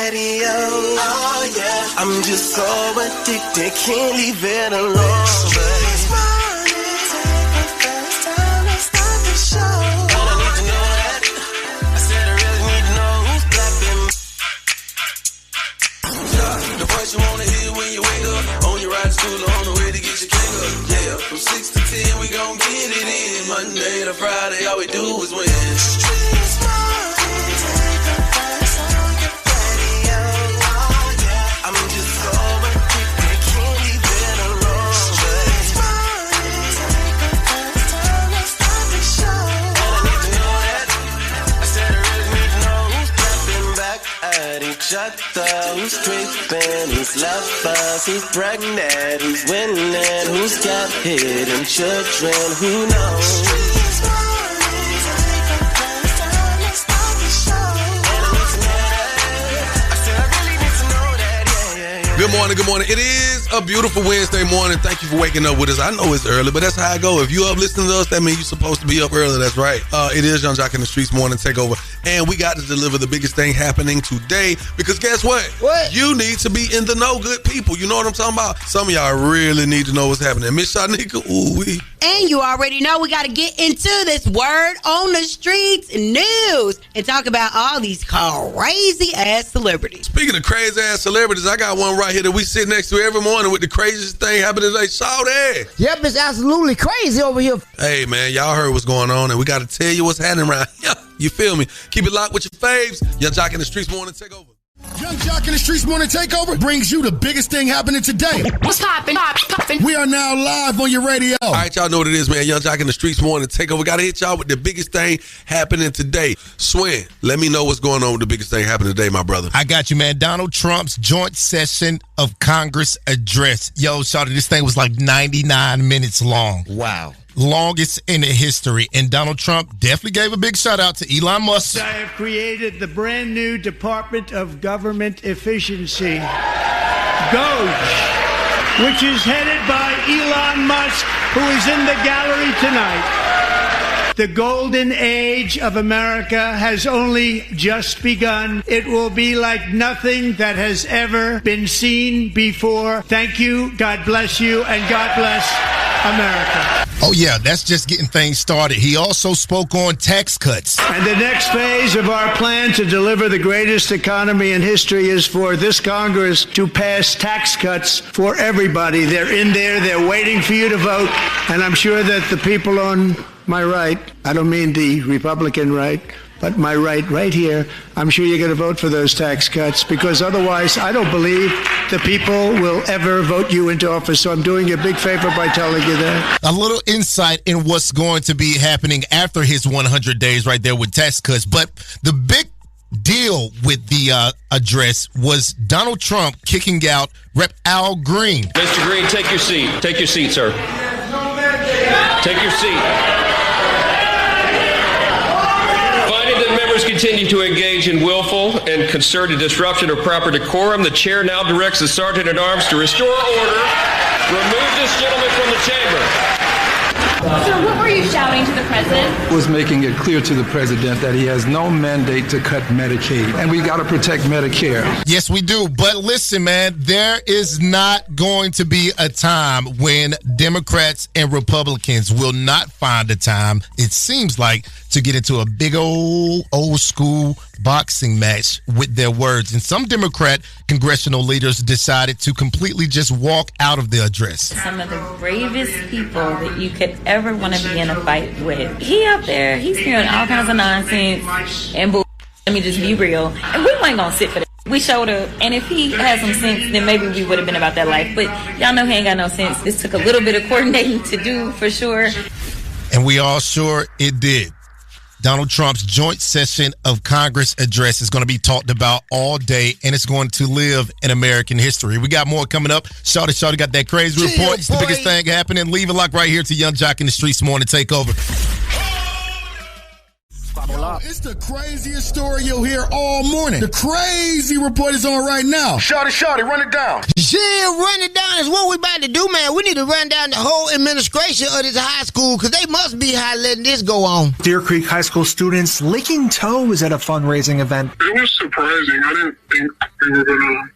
radio. Oh yeah, I'm just so addicted, can't leave it alone. You wanna hear when you wake up, on your ride to school or on the way to get your cake up. Yeah, from 6 to 10 we gon' get it in. Monday to Friday, all we do is win. Streetz morning takeover on your radio. Oh yeah, I'm just so addicted, can't leave it alone. Streetz morning takeover, let's start the show. And I need to know that. I said I really need to know who's clapping back at each other, who's creeping, who's lovers, who's pregnant, who's winning, who's got hidden children, who knows? Good morning. It is a beautiful Wednesday morning. Thank you for waking up with us. I know it's early, but that's how I go. If you up listening to us, that means you're supposed to be up early. That's right. It is Young Jock in the Streetz morning takeover, and we got to deliver the biggest thing happening today, because guess what? What? You need to be in the know, good people. You know what I'm talking about? Some of y'all really need to know what's happening. Miss Shyneka, ooh-wee. And you already know we got to get into this word on the streets news and talk about all these crazy-ass celebrities. Speaking of crazy-ass celebrities, I got one right here that we sit next to every morning with the craziest thing happening today. Shawty. Yep, it's absolutely crazy over here. Hey, man, y'all heard what's going on, and we got to tell you what's happening around here. You feel me? Keep it locked with your faves. Young Jock in the Streetz morning takeover. Young Jock in the Streetz morning takeover brings you the biggest thing happening today. What's poppin'? We are now live on your radio. All right, y'all know what it is, man. Young Jock in the Streetz morning takeover. Got to hit y'all with the biggest thing happening today. Swin, let me know what's going on with the biggest thing happening today, my brother. I got you, man. Donald Trump's joint session of Congress address. Yo, Shawty, this thing was like 99 minutes long. Wow. Longest in the history. And Donald Trump definitely gave a big shout out to Elon Musk. I have created the brand new Department of Government Efficiency, DOGE, which is headed by Elon Musk, who is in the gallery tonight. The golden age of America has only just begun. It will be like nothing that has ever been seen before. Thank you, God bless you, and God bless America. Oh, yeah, that's just getting things started. He also spoke on tax cuts. And the next phase of our plan to deliver the greatest economy in history is for this Congress to pass tax cuts for everybody. They're in there. They're waiting for you to vote. And I'm sure that the people on my right, I don't mean the Republican right, but my right here, I'm sure you're going to vote for those tax cuts, because otherwise I don't believe the people will ever vote you into office. So I'm doing you a big favor by telling you that. A little insight in what's going to be happening after his 100 days right there with tax cuts. But the big deal with the address was Donald Trump kicking out Rep. Al Green. Mr. Green, take your seat. Take your seat, sir. Take your seat. Continue to engage in willful and concerted disruption of proper decorum. The chair now directs the Sergeant at Arms to restore order. Remove this gentleman from the chamber. Sir, what were you shouting to the president? Was making it clear to the president that he has no mandate to cut Medicaid, and we got to protect Medicare. Yes, we do. But listen, man, there is not going to be a time when Democrats and Republicans will not find a time, it seems like, to get into a big old school boxing match with their words. And some Democrat congressional leaders decided to completely just walk out of the address. Some of the bravest people that you could ever want to be in a fight with. He up there, he's spewing all kinds of nonsense and bull. Let me just be real. And we weren't going to sit for that. We showed up, and if he had some sense, then maybe we would have been about that life. But y'all know he ain't got no sense. This took a little bit of coordinating to do, for sure. And we all sure it did. Donald Trump's joint session of Congress address is going to be talked about all day, and it's going to live in American history. We got more coming up. Shawty got that crazy report. It's the biggest thing happening. Leave it locked right here to Young Jock in the Streetz morning takeover. It's the craziest story you'll hear all morning. The crazy report is on right now. Shawty, run it down. Yeah, run it down is what we about to do, man. We need to run down the whole administration of this high school because they must be high letting this go on. Deer Creek High School students licking toes at a fundraising event. It was surprising. I didn't think they were gonna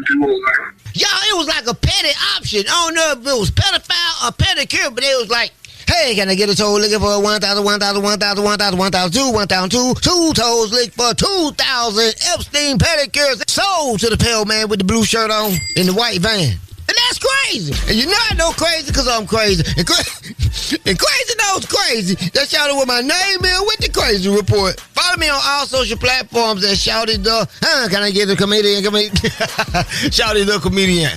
do all that. Y'all, it was like a petty option. I don't know if it was pedophile or pedicure, but it was like, hey, can I get a toe licking for 1,000, 1,000, 1,000, 1,000, 1,002, 1,002, 2 toes licked for 2,000 Epstein pedicures sold to the pale man with the blue shirt on in the white van. And that's crazy. And you know I know crazy because I'm crazy. And crazy knows crazy. That's Shawty with my name in with the crazy report. Follow me on all social platforms at Shawty the... can I get a comedian? Shawty the comedian.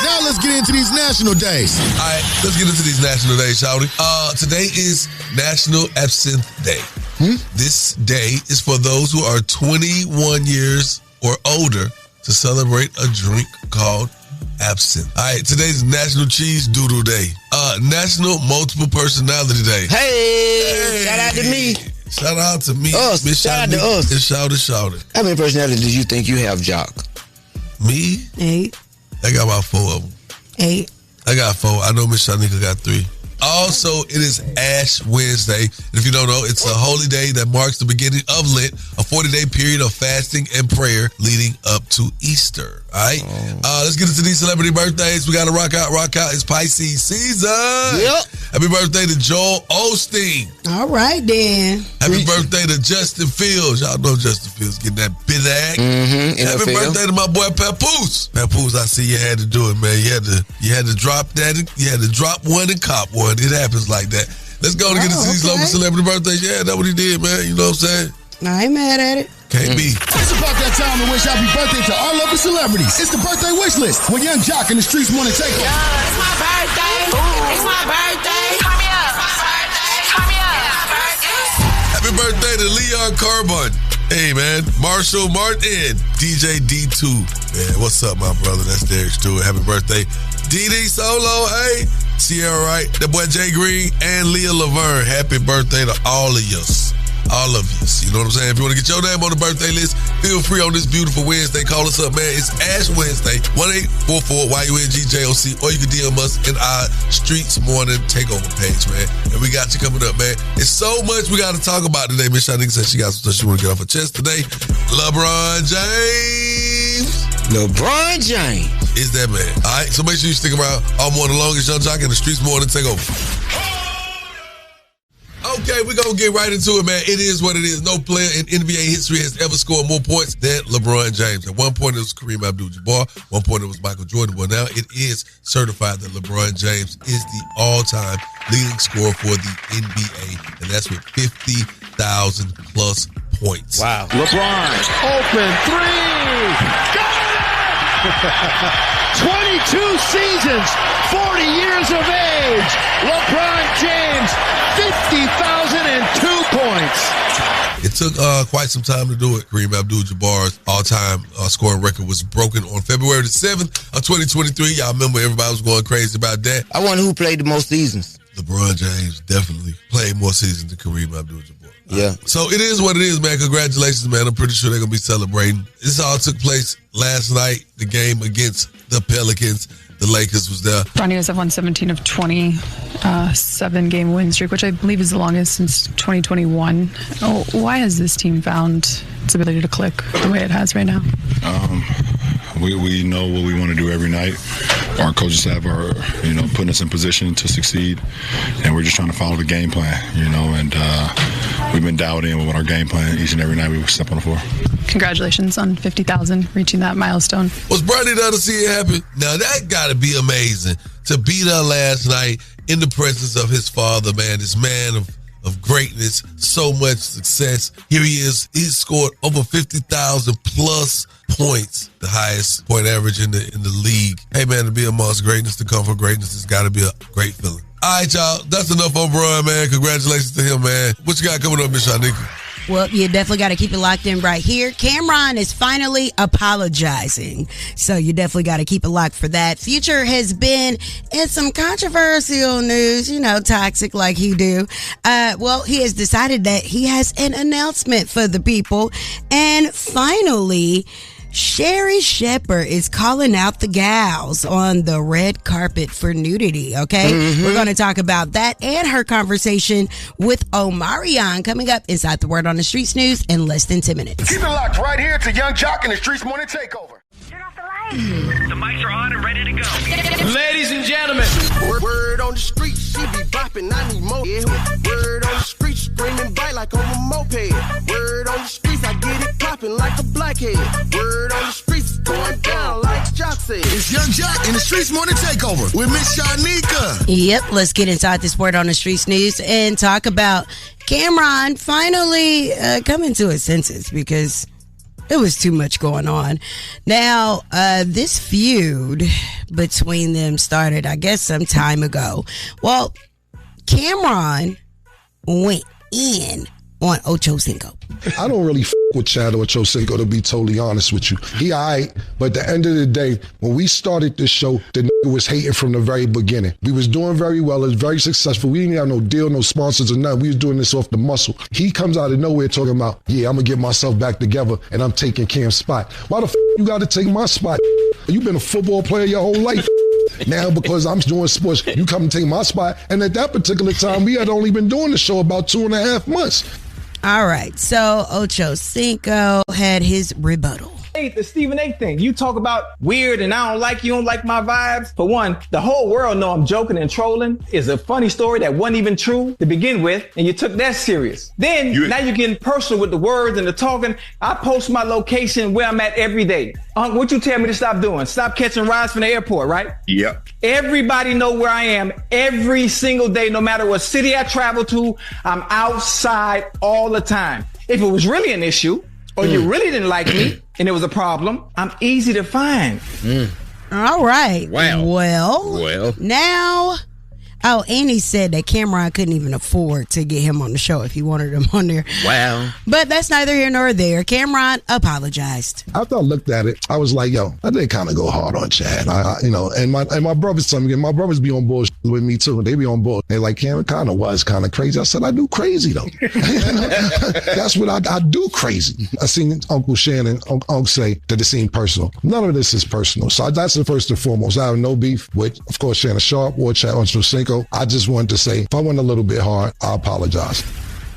Now let's get into these national days. All right, let's get into these national days, Shawty. Today is National Absinthe Day. This day is for those who are 21 years or older to celebrate a drink called absinthe. All right, today's National Cheese Doodle Day. National Multiple Personality Day. Hey, shout out to me. Shout out to me. Us. Shout out to us. And Shawty. How many personalities do you think you have, Jock? Me? 8. I got about 4 of them. 8. I got 4. I know Miss Shyneka got 3. Also, it is Ash Wednesday. And if you don't know, it's a holy day that marks the beginning of Lent, a 40-day period of fasting and prayer leading up to Easter. All right? Let's get into these celebrity birthdays. We got to rock out. It's Pisces season. Yep. Happy birthday to Joel Osteen. All right, then. Happy birthday to Justin Fields. Y'all know Justin Fields getting that big act. Happy birthday to my boy Papoose. Papoose, I see you had to do it, man. You had to drop that. You had to drop one and cop one. It happens like that. Let's go and get into these local celebrity birthdays. Yeah, that's what he did, man. You know what I'm saying? I ain't mad at it. Can't be. It's about that time to wish happy birthday to our local celebrities. It's the birthday wish list with Young Jock in the Streetz Morning Takeover. It's my birthday. It's my birthday. Turn me up. Turn me up. Happy birthday to Leon Carbon. Hey, man. Marshall Martin. DJ D2. Man, what's up, my brother? That's Derek Stewart. Happy birthday. DD Solo. Hey. Sierra Wright. That boy Jay Green and Leah Laverne. Happy birthday to all of yous. All of you. You know what I'm saying? If you want to get your name on the birthday list, feel free on this beautiful Wednesday. Call us up, man. It's Ash Wednesday, 1-844-YUNGJOC, or you can DM us in our Streetz Morning Takeover page, man. And we got you coming up, man. It's so much we got to talk about today. Miss Shyneka said she got some stuff she want to get off her chest today. LeBron James. LeBron James is that man. All right, so make sure you stick around all morning long. It's Young Jock in the Streetz Morning Takeover. Okay, we're going to get right into it, man. It is what it is. No player in NBA history has ever scored more points than LeBron James. At one point, it was Kareem Abdul-Jabbar. One point, it was Michael Jordan. Well, now it is certified that LeBron James is the all-time leading scorer for the NBA, and that's with 50,000 plus points. Wow. LeBron, open three. Got it! 22 seasons, 40 years of age. LeBron James, 50,002 points. It took quite some time to do it. Kareem Abdul-Jabbar's all-time scoring record was broken on February the 7th of 2023. Y'all remember everybody was going crazy about that. I wonder who played the most seasons. LeBron James definitely played more seasons than Kareem Abdul-Jabbar. Yeah. So it is what it is, man. Congratulations, man. I'm pretty sure they're going to be celebrating. This all took place last night, the game against the Pelicans. The Lakers was there. Bronny has won 17 of 20, 7-game win streak, which I believe is the longest since 2021. Oh, why has this team found its ability to click the way it has right now? We know what we want to do every night. Our coaching staff are, putting us in position to succeed, and we're just trying to follow the game plan, and we've been dialed in with our game plan each and every night we step on the floor. Congratulations on 50,000, reaching that milestone. Was Bronny there to see it happen? Now, that got to be amazing to be there last night in the presence of his father, man, this man of greatness, so much success. Here he is. He's scored over 50,000 plus points, the highest point average in the league. Hey, man, to be amongst greatness, to come for greatness, it's got to be a great feeling. All right, y'all. That's enough on Bron, man. Congratulations to him, man. What you got coming up, Miss Shyneka? Well, you definitely got to keep it locked in right here. Cameron is finally apologizing. So you definitely got to keep it locked for that. Future has been in some controversial news, toxic like he do. Well, he has decided that he has an announcement for the people. And finally, Sherry Shepherd is calling out the gals on the red carpet for nudity, okay? Mm-hmm. We're going to talk about that and her conversation with Omarion coming up inside the Word on the Streets news in less than 10 minutes. Keep it locked right here to Young Jock and the Streets Morning Takeover. The mics are on and ready to go. Ladies and gentlemen, word on the street, she be bopping, I need more. Yeah. Word on the street, screaming bite like on a moped. Word on the streets, I get it popping like a blackhead. Word on the streets, going down like Jock said. It's Young Jock in the Streets Morning Takeover with Miss Shyneka. Yep, let's get inside this Word on the Streets news and talk about Cameron finally coming to his senses because it was too much going on. Now, this feud between them started, I guess, some time ago. Well, Cameron went in on Ocho Cinco. I don't really with Chad Ocho Cinco, to be totally honest with you. He all right, but at the end of the day, when we started this show, the nigga was hating from the very beginning. We was doing very well. It was very successful. We didn't have no deal, no sponsors or nothing. We was doing this off the muscle. He comes out of nowhere talking about, yeah, I'm going to get myself back together and I'm taking Cam's spot. Why the you got to take my spot? You've been a football player your whole life. Now, because I'm doing sports, you come and take my spot. And at that particular time, we had only been doing the show about 2.5 months. All right, so Ocho Cinco had his rebuttal. Hey, the Stephen A thing. You talk about weird and I don't like you don't like my vibes. For one, the whole world know I'm joking and trolling. Is a funny story that wasn't even true to begin with, and you took that serious. Then, now you're getting personal with the words and the talking. I post my location where I'm at every day. What you tell me to stop doing? Stop catching rides from the airport, right? Yep. Everybody know where I am every single day, no matter what city I travel to. I'm outside all the time. If it was really an issue, or you really didn't like me, and it was a problem, I'm easy to find. All right. Wow. Well. Now. Oh, and he said that Cameron couldn't even afford to get him on the show if he wanted him on there. Wow. But that's neither here nor there. Cameron apologized. After I looked at it, I was like, yo, I did kind of go hard on Chad. And my brothers tell me, my brothers be on board with me too. They be on board. They like, Cameron kind of was kind of crazy. I said, I do crazy though. That's what I do crazy. I seen Uncle Shannon, Uncle say that it seemed personal. None of this is personal. So that's the first and foremost. I have no beef with, of course, Shannon Sharp or Chad Ocho Cinco. I just wanted to say, if I went a little bit hard, I apologize.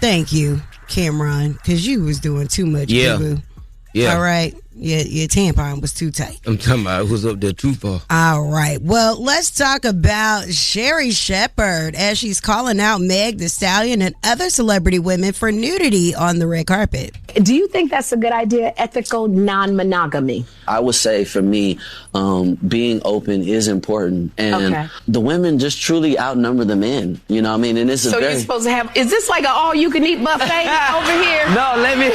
Thank you, Cameron, because you was doing too much, boo-boo. Yeah. All right. Your tampon was too tight. I'm talking about who's up there too far. All right. Well, let's talk about Sherry Shepherd as she's calling out Meg Thee Stallion and other celebrity women for nudity on the red carpet. Do you think that's a good idea, ethical non-monogamy? I would say for me, being open is important. And the women just truly outnumber the men. You know what I mean? And this is you're supposed to have, is this like an all-you-can-eat buffet over here? No, let me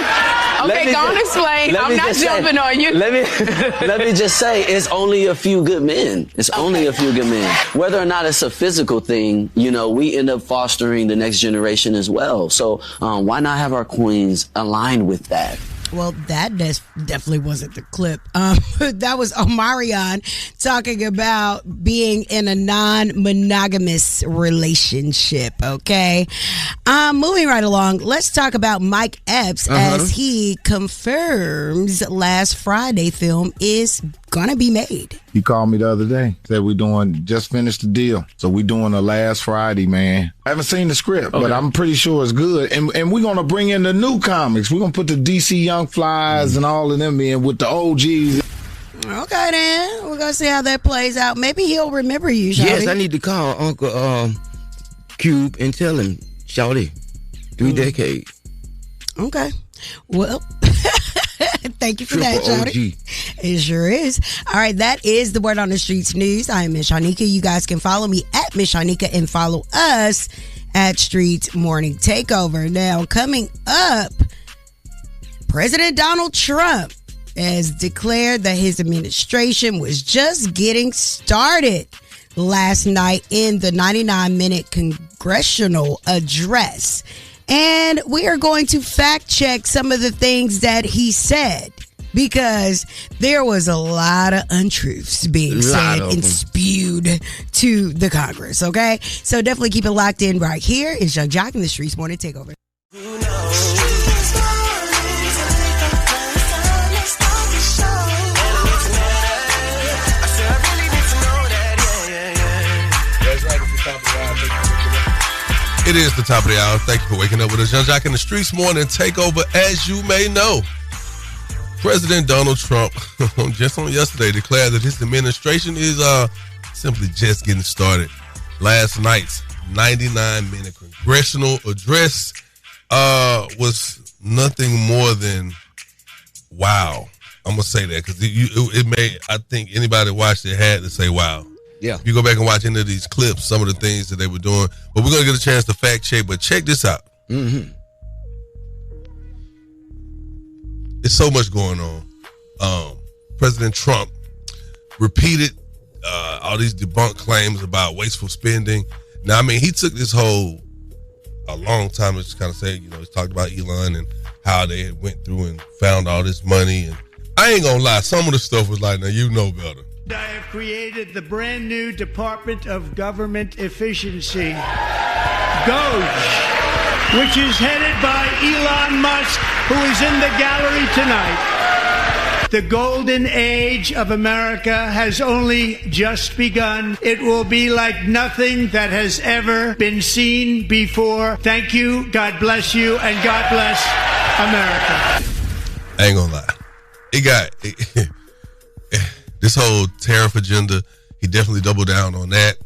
go on explain. I'm not jumping on you. Let me just say, it's only a few good men. It's only a few good men. Whether or not it's a physical thing, we end up fostering the next generation as well. So why not have our queens aligned with that? Well, that definitely wasn't the clip. That was Omarion talking about being in a non-monogamous relationship, okay? Moving right along, let's talk about Mike Epps as he confirms last Friday film is gonna be made. He called me the other day, said just finished the deal. So we doing the last Friday, man. I haven't seen the script, but I'm pretty sure it's good. And we're gonna bring in the new comics. We're gonna put the DC Young Flies and all of them in with the OGs. Okay, then. We're gonna see how that plays out. Maybe he'll remember you, Shawty. Yes, I need to call Uncle Cube and tell him, Shawty, 3 decades. Okay. Well, thank you for that, Shawty. It sure is. All right, that is the Word on the Streets news. I am Miss Shyneka. You guys can follow me at Miss Shyneka and follow us at Streetz Morning Takeover. Now, coming up, President Donald Trump has declared that his administration was just getting started last night in the 99-minute congressional address. And we are going to fact check some of the things that he said, because there was a lot of untruths being said and spewed to the Congress, okay? So definitely keep it locked in right here. It's Young Jock in the Streetz Morning Takeover. It is the top of the hour. Thank you for waking up with us. Young Jock in the Streetz Morning Takeover. As you may know, President Donald Trump, just on yesterday, declared that his administration is simply just getting started. Last night's 99-minute congressional address was nothing more than wow. I'm going to say that because it made, I think anybody that watched it had to say wow. Yeah. If you go back and watch any of these clips, some of the things that they were doing, but we're going to get a chance to fact check, but check this out. Mm-hmm. It's so much going on. President Trump repeated all these debunked claims about wasteful spending. Now, I mean, he took this a long time to just kind of say, he's talked about Elon and how they had went through and found all this money. And I ain't going to lie, some of the stuff was like, now you know better. I have created the brand new Department of Government Efficiency, DOGE, which is headed by Elon Musk, who is in the gallery tonight. The golden age of America has only just begun. It will be like nothing that has ever been seen before. Thank you, God bless you, and God bless America. I ain't gonna lie. It got this whole tariff agenda, he definitely doubled down on that.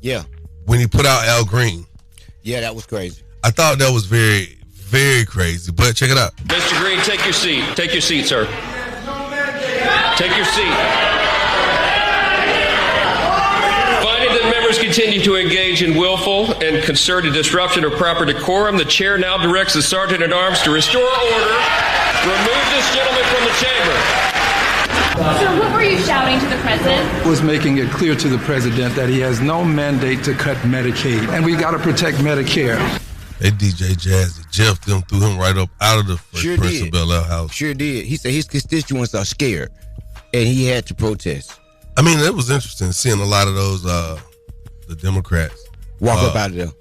Yeah. When he put out Al Green. Yeah, that was crazy. I thought that was very, very crazy. But check it out. Mr. Green, take your seat. Take your seat, sir. Take your seat. Finding that members continue to engage in willful and concerted disruption of proper decorum, the chair now directs the Sergeant at Arms to restore order, remove this gentleman from the chamber. Sir, what were you shouting to the president? Was making it clear to the president that he has no mandate to cut Medicaid, and we got to protect Medicare. They DJ Jazzy Jeff them threw him right up out of the Fresh Prince of Bel-Air house. Sure did. He said his constituents are scared, and he had to protest. I mean, it was interesting seeing a lot of those the Democrats walk up out of there.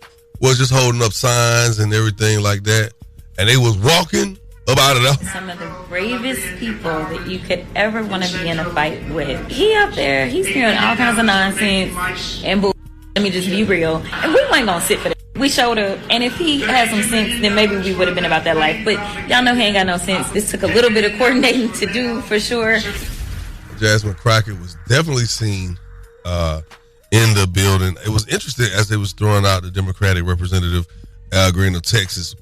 Was just holding up signs and everything like that, and they was walking up out of there. Some of the bravest people that you could ever want to be in a fight with. He up there, he's hearing all kinds of nonsense and bull. Let me just be real. And we weren't going to sit for that. We showed up, and if he had some sense, then maybe we would have been about that life. But y'all know he ain't got no sense. This took a little bit of coordinating to do, for sure. Jasmine Crockett was definitely seen in the building. It was interesting as they was throwing out the Democratic representative, Al Green of Texas.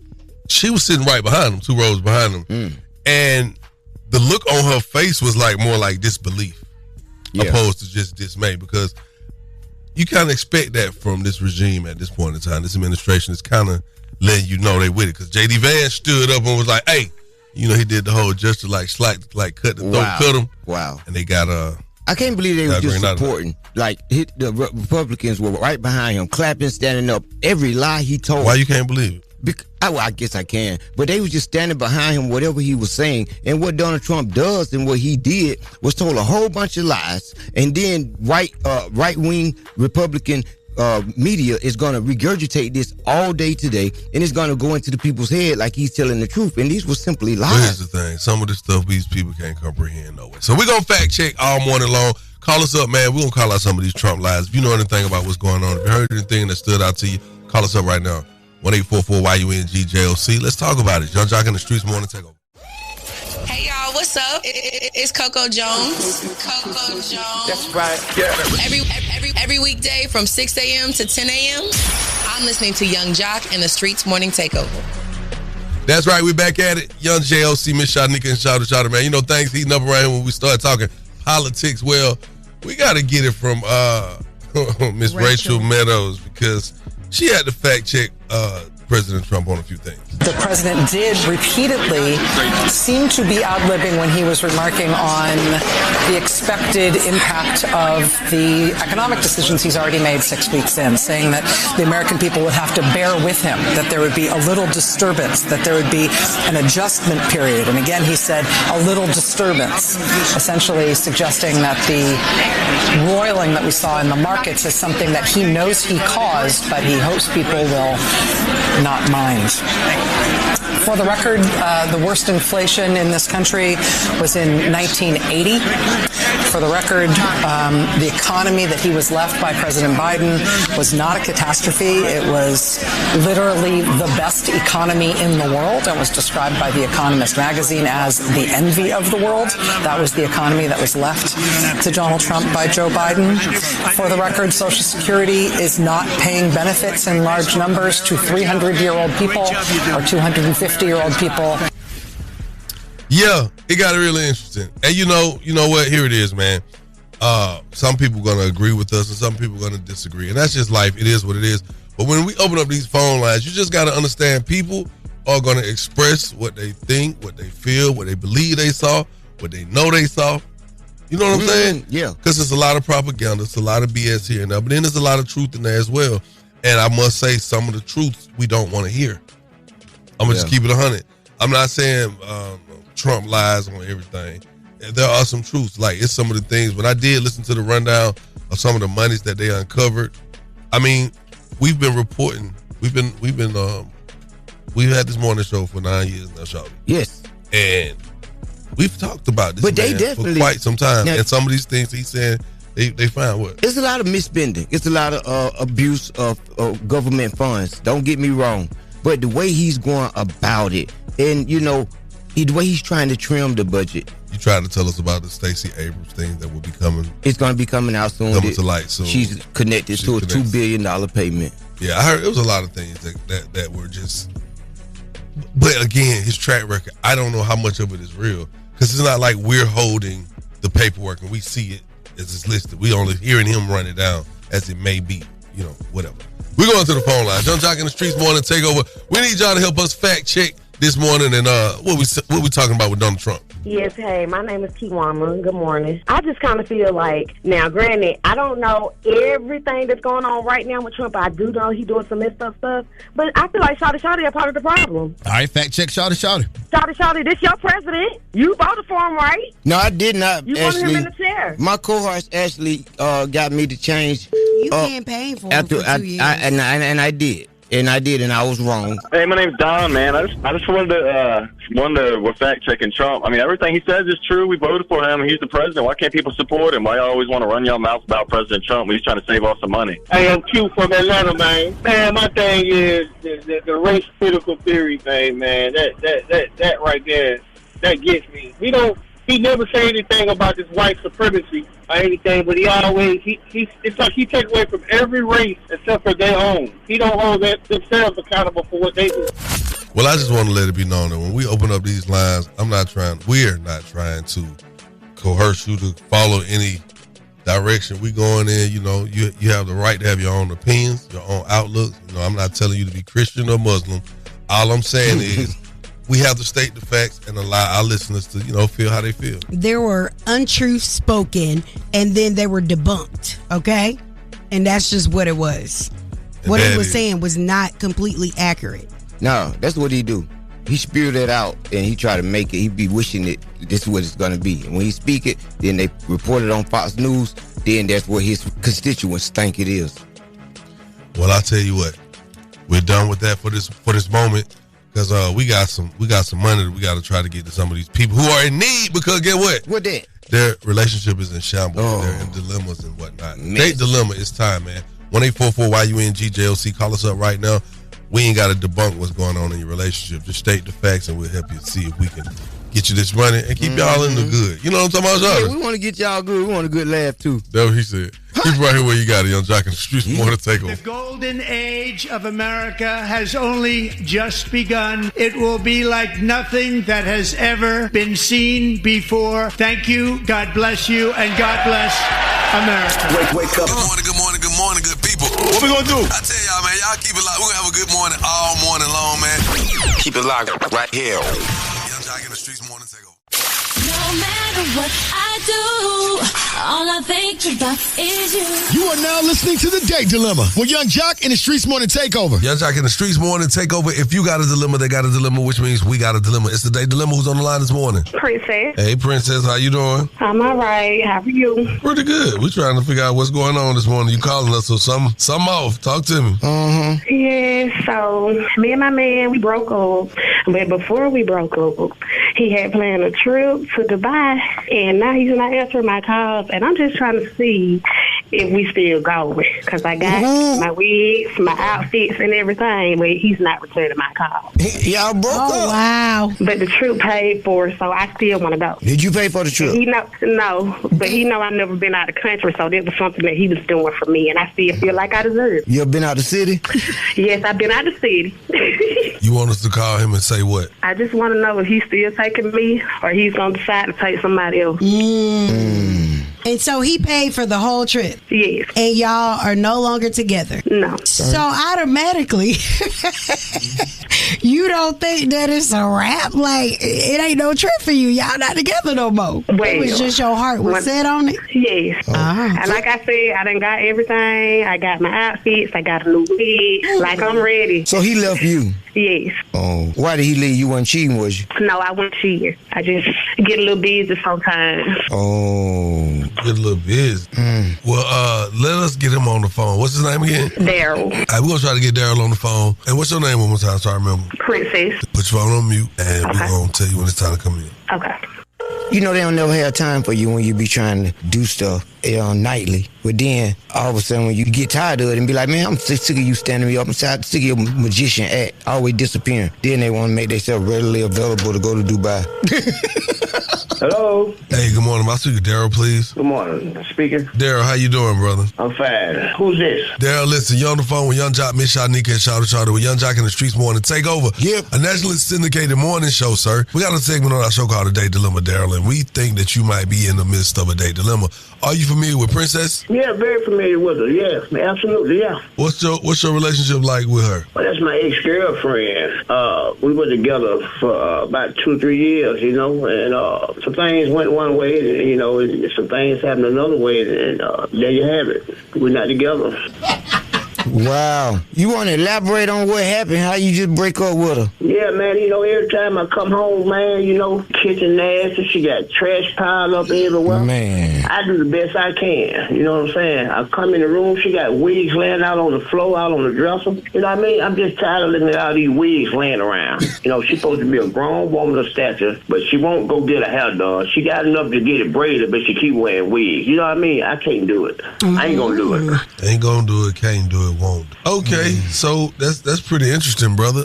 She was sitting right behind him, 2 rows behind him. And the look on her face was more like disbelief opposed to just dismay, because you kind of expect that from this regime at this point in time. This administration is kind of letting you know they with it, because J.D. Vance stood up and was like, hey, he did the whole gesture cut the throat, cut him. Wow. And they got I can't believe they were just supporting. The Republicans were right behind him, clapping, standing up. Every lie he told. Why you can't believe it? I guess I can. But they was just standing behind him, whatever he was saying. And what Donald Trump does and what he did was told a whole bunch of lies. And then right-wing Republican media is going to regurgitate this all day today. And it's going to go into the people's head like he's telling the truth. And these were simply lies. Well, here's the thing. Some of this stuff these people can't comprehend no way. So we're going to fact check all morning long. Call us up, man. We're going to call out some of these Trump lies. If you know anything about what's going on, if you heard anything that stood out to you, call us up right now. 1-844-YUNG-JOC. Let's talk about it. Young Jock in the Streetz Morning Takeover. Hey y'all, what's up? It's Coco Jones. Coco Jones. That's right. Yeah. Every weekday from 6 a.m. to 10 a.m. I'm listening to Young Jock and the Streetz Morning Takeover. That's right. We back at it. Young JLC, Miss Shyneka, and Shawty, man. Things heating up around here when we start talking politics. Well, we got to get it from Miss Rachel Meadows, because she had to fact check President Trump on a few things. The president did repeatedly seem to be ad-libbing when he was remarking on the expected impact of the economic decisions he's already made 6 weeks in, saying that the American people would have to bear with him, that there would be a little disturbance, that there would be an adjustment period. And again, he said a little disturbance, essentially suggesting that the roiling that we saw in the markets is something that he knows he caused, but he hopes people will not mind. For the record, the worst inflation in this country was in 1980. For the record, the economy that he was left by President Biden was not a catastrophe. It was literally the best economy in the world and was described by The Economist magazine as the envy of the world. That was the economy that was left to Donald Trump by Joe Biden. For the record, Social Security is not paying benefits in large numbers to 300-year-old people or 250-year-old people. Yeah, it got really interesting. And you know what? Here it is, man. Some people going to agree with us and some people going to disagree. And that's just life. It is what it is. But when we open up these phone lines, you just got to understand people are going to express what they think, what they feel, what they believe they saw, what they know they saw. You know what I'm saying? Yeah. Because there's a lot of propaganda. It's a lot of BS here and there. But then there's a lot of truth in there as well. And I must say, some of the truths we don't want to hear. I'm going to just keep it 100. I'm not saying Trump lies on everything. There are some truths. Like, it's some of the things. When I did listen to the rundown of some of the monies that they uncovered, I mean, we've been reporting. We've had this morning show for 9 years now, Shawty. Yes. And we've talked about this but they definitely, for quite some time. Now, and some of these things he's saying, they found what? It's a lot of misspending. It's a lot of abuse of government funds. Don't get me wrong. But the way he's going about it, and, the way he's trying to trim the budget. You tried to tell us about the Stacey Abrams thing that will be coming. It's going to be coming out soon. Coming to light soon. She's connected to a $2 billion payment. Yeah, I heard it was a lot of things that were just. But again, his track record, I don't know how much of it is real. Because it's not like we're holding the paperwork and we see it as it's listed. We only hearing him run it down as it may be. Whatever. We're going to the phone line. Young Jock in the Streetz morning takeover. We need y'all to help us fact check this morning and what we talking about with Donald Trump. Yes, hey, my name is Kiwama. Good morning. I just kind of feel like, now granted, I don't know everything that's going on right now with Trump. I do know he's doing some messed up stuff, but I feel like Shawty are part of the problem. All right, fact check Shawty. Shawty, this your president. You voted for him, right? No, I did not. You wanted him in the chair. My cohorts actually got me to change. You campaigned for him for 2 years. And I did. And I was wrong. Hey, my name's Don, man. I just wanted to we're fact checking Trump. I mean, everything he says is true. We voted for him. He's the president. Why can't people support him? Why y'all always want to run your mouth about President Trump when he's trying to save us some money? Hey, I'm Q from Atlanta, man. Man, my thing is the race critical theory thing, man. That right there, that gets me. He never say anything about this white supremacy or anything, but it's like he take away from every race except for their own. He don't hold themselves accountable for what they do. Well, I just want to let it be known that when we open up these lines, we're not trying to coerce you to follow any direction we going in. You have the right to have your own opinions, your own outlooks. I'm not telling you to be Christian or Muslim. All I'm saying is, we have to state the facts and allow our listeners to, feel how they feel. There were untruths spoken, and then they were debunked, okay? And that's just what it was. And what he was saying was not completely accurate. No, that's what he do. He spewed it out, and he try to make it. He be wishing it this is what it's going to be. And when he speak it, then they report it on Fox News, then that's what his constituents think it is. Well, I'll tell you what. We're done with that for this moment. Because we got some money that we got to try to get to some of these people who are in need. Because get what? What that? Their relationship is in shambles. Oh. They're in dilemmas and whatnot. Date dilemma. It's time, man. 1-844-YUNG-JOC. Call us up right now. We ain't got to debunk what's going on in your relationship. Just state the facts, and we'll help you see if we can get you this money and keep y'all in the good. You know what I'm talking about, y'all? Yeah, we want to get y'all good. We want a good laugh, too. That's what he said. Keep right here where you got it, Young Jock in the Streetz. More to take over. The golden age of America has only just begun. It will be like nothing that has ever been seen before. Thank you. God bless you. And God bless America. Wake up. Good morning. morning, good people. What we gonna do? I tell y'all, man, y'all keep it locked. We're gonna have a good morning all morning long, man. Keep it locked right here. Young Jock in the Streetz morning takeover. No matter what I do, all I think about is you. You are now listening to The Date Dilemma with Young Jock and the Streetz Morning Takeover. Young Jock in the Streetz morning takeover. If you got a dilemma, they got a dilemma, which means we got a dilemma. It's The Date Dilemma. Who's on the line this morning? Princess. Hey, Princess, how you doing? I'm all right. How are you? Pretty good. We're trying to figure out what's going on this morning. You calling us, so some off. Talk to me. Yeah, so me and my man, we broke up. But before we broke up, he had planned a trip to Dubai, and now he's not answering my calls. And I'm just trying to see if we still going, because I got my wigs, my outfits, and everything, but he's not returning my call. Y'all broke up? Wow. But the trip paid for, so I still want to go. Did you pay for the trip? No, but he know I've never been out of the country, so that was something that he was doing for me, and I still feel like I deserve it. You ever been out the city? Yes, I've been out of the city. You want us to call him and say what? I just want to know if he's still taking me or he's going to decide to take somebody else. And so he paid for the whole trip? Yes. And y'all are no longer together? No. So automatically, you don't think that it's a wrap? Like, it ain't no trip for you. Y'all not together no more. Well, it was just your heart was set on it? Yes. And like I said, I done got everything. I got my outfits. I got a new wig. Like, I'm ready. So he left you? Yes. Oh. Why did he leave? You wasn't cheating, was you? No, I wasn't cheating. I just get a little busy sometimes. Oh. Get a little busy. Well, let us get him on the phone. What's his name again? Darryl. All right, we're going to try to get Darryl on the phone. And what's your name one more time so I remember? Princess. Put your phone on mute, and we're going to tell you when it's time to come in. Okay. You know they don't never have time for you when you be trying to do stuff nightly. But then, all of a sudden, when you get tired of it and be like, man, I'm sick of you standing me up. I'm sick of your magician act always disappearing. Then they want to make themselves readily available to go to Dubai. Hello. Hey, good morning. I'll speak to Darryl, please. Good morning. Speaking. Darryl, how you doing, brother? I'm fine. Who's this? Darryl, listen, you're on the phone with Young Jock, Miss Shyneka, and Shawty with Young Jock in the Streetz morning takeover. Yep. A nationally syndicated morning show, sir. We got a segment on our show called The Date Dilemma, Darryl, and we think that you might be in the midst of a date dilemma. Are you familiar with Princess? Yeah, very familiar with her. Yes, absolutely, yeah. What's your relationship like with her? Well, that's my ex-girlfriend. We were together for about 2-3 years, you know, and some things went one way, and, you know, some things happened another way, and there you have it. We're not together. Wow. You want to elaborate on what happened, how you just break up with her? Yeah, man, you know, every time I come home, man, you know, kitchen nasty, she got trash piled up everywhere. Man. I do the best I can, you know what I'm saying? I come in the room, she got wigs laying out on the floor, out on the dresser. You know what I mean? I'm just tired of looking at all these wigs laying around. You know, she's supposed to be a grown woman of stature, but she won't go get a hair done. She got enough to get it braided, but she keep wearing wigs. You know what I mean? I can't do it. I ain't gonna do it. Ain't gonna do it, can't do it, won't. Okay, so that's pretty interesting, brother.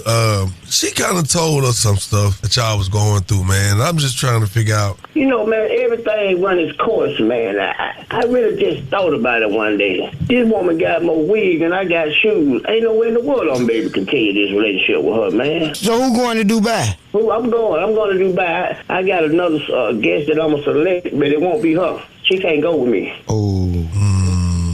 She kind of told us some stuff that y'all was going through, man. I'm just trying to figure out. You know, man, everything run its course, man. I really just thought about it one day. This woman got more wig and I got shoes. Ain't no way in the world I'm able to continue this relationship with her, man. So who going to Dubai? I'm going to Dubai. I got another guest that I'm going to select, but it won't be her. She can't go with me. Oh.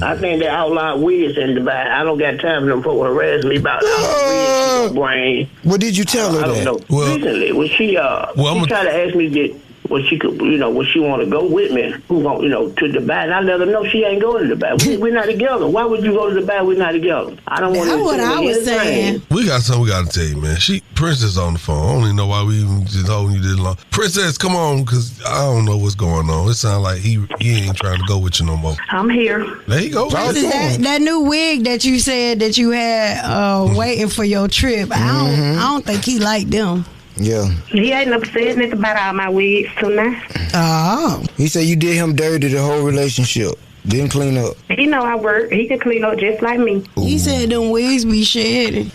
I think they outlaw wigs in Dubai. I don't got time for them folks harass me about wigs brain. What did you tell her that? I don't know. Well, recently, when she tried to ask me that when she could, you know, when she want to go with me, who going, you know, to Dubai, and I let her know she ain't going to Dubai. We're not together. Why would you go to Dubai? We're not together. I don't want to. That's what I was saying. We got something we got to tell you, man. Princess on the phone. I don't even know why we even just holding you this long. Princess, come on, because I don't know what's going on. It sounds like he ain't trying to go with you no more. I'm here. There you go. That new wig that you said that you had waiting for your trip, I don't think he liked them. Yeah. He ain't never said anything about all my wigs too now. Oh. He said you did him dirty the whole relationship. Didn't clean up. He know I work. He can clean up just like me. Ooh. He said them wigs be shedding.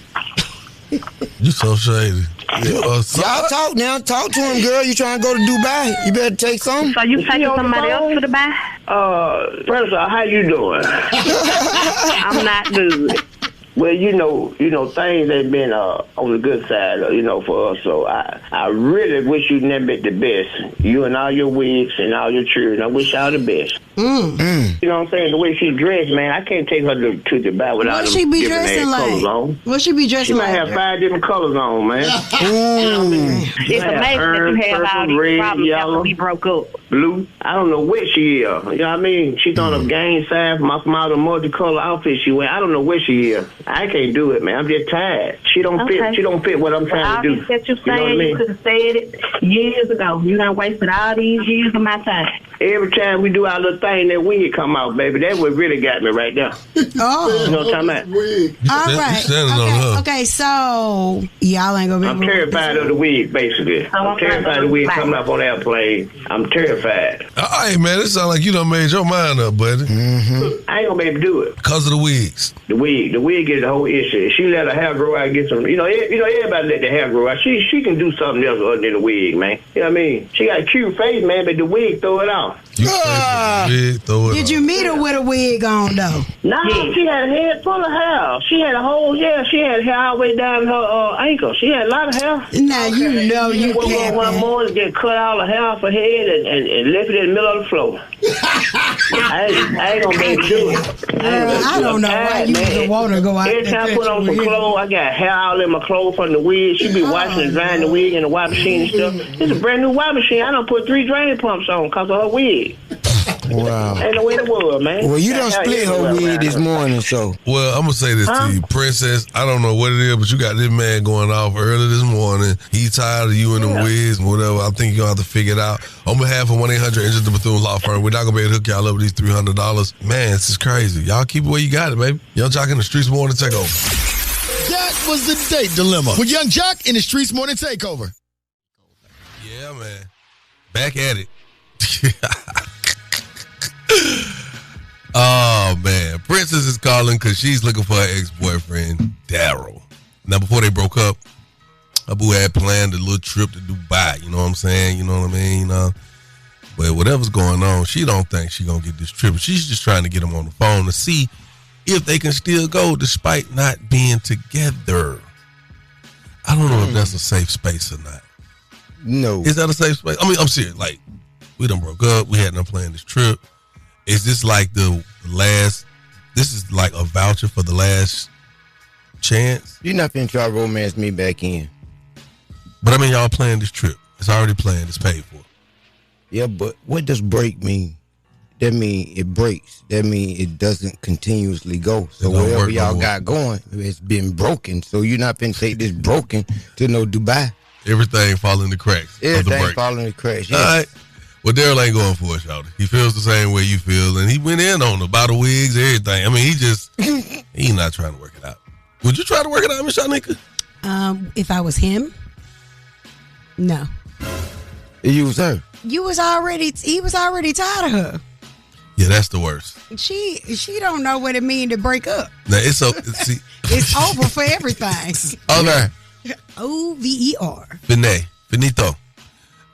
You so shady. Y'all talk now. Talk to him, girl. You trying to go to Dubai? You better take some. So you taking somebody else to Dubai? First of all, how you doing? I'm not good. Well, you know, things ain't been on the good side, for us. So I really wish you nothing but the best. You and all your wigs and all your children. I wish y'all the best. You know what I'm saying? The way she dressed, man, I can't take her to Dubai without What she be different dressing colors like? on. What she be dressing like? She might have 5 different colors on, man. It's amazing that you have all these red, problems yellow, after we broke up. blue. I don't know what she is. You know what I mean? She done a gang sign from all the multicolor outfit she wear. I don't know what she is. I can't do it, man. I'm just tired. She don't fit. She don't fit what I'm trying to do. All that you know what I saying, mean? you could have said it years ago. You done wasted all these years of my time. Every time we do our little thing, that wig come out, baby. That what really got me right there. Oh. You know what I'm talking about? All right. Okay, so y'all ain't gonna be. I'm terrified of the wig, basically. I'm terrified of the wig coming up on the airplane. I'm terrified. All right, man. It sounds like you done made your mind up, buddy. I ain't gonna be able to do it. Because of the wigs. The wig is the whole issue. She let her hair grow out and get some, everybody let the hair grow out. She can do something else other than the wig, man. You know what I mean? She got a cute face, man, but the wig throw it off. Did you meet her with a wig on, though? No, she had a head full of hair. She had a whole hair. She had hair all the way down her ankle. She had a lot of hair. Now, you know you can't. One morning, get cut all the hair off her head and left it in the middle of the floor. I ain't gonna be able to do it. I don't know why you even want to go out there. Every time I put on some clothes, I got hair all in my clothes from the wig. She be washing and drying the wig in the wash machine and stuff. It's a brand new wash machine. I done put 3 drain pumps on because of her wig. Wow. Ain't no way in the world, man. Well, you done split her wig this morning, so. Well, I'm going to say this to you. Princess, I don't know what it is, but you got this man going off early this morning. He tired of you and them wigs and whatever. I think you're going to have to figure it out. On behalf of 1-800-INJURED the Bethune Law Firm, we're not going to be able to hook y'all up with these $300. Man, this is crazy. Y'all keep it where you got it, baby. Young Jock in the Streetz Morning Takeover. That was the date dilemma with Young Jock in the Streetz Morning Takeover. Yeah, man. Back at it. Oh, man. Princess is calling because she's looking for her ex-boyfriend, Darryl. Now, before they broke up, Abu had planned a little trip to Dubai. You know what I'm saying? You know what I mean? But whatever's going on, she don't think she's going to get this trip. She's just trying to get him on the phone to see if they can still go despite not being together. I don't know if that's a safe space or not. No. Is that a safe space? I mean, I'm serious. Like, we done broke up. We had no plan this trip. Is this like the last, this is like a voucher for the last chance? You're not finna try to romance me back in. But I mean, y'all planned this trip. It's already planned. It's paid for. Yeah, but what does break mean? That mean it breaks. That mean it doesn't continuously go. So whatever y'all got going, it's been broken. So you're not finna take this broken to no Dubai. Everything fall in the cracks. Everything fall in the cracks. Yes. All right. Well, Darryl ain't going for it, Shawty. He feels the same way you feel, and he went in on the bottle wigs, everything. I mean, he's not trying to work it out. Would you try to work it out, Miss Shyneka? If I was him, no. You was her. He was already tired of her. Yeah, that's the worst. She don't know what it means to break up. Now, it's over for everything. Okay. OVER. Finito.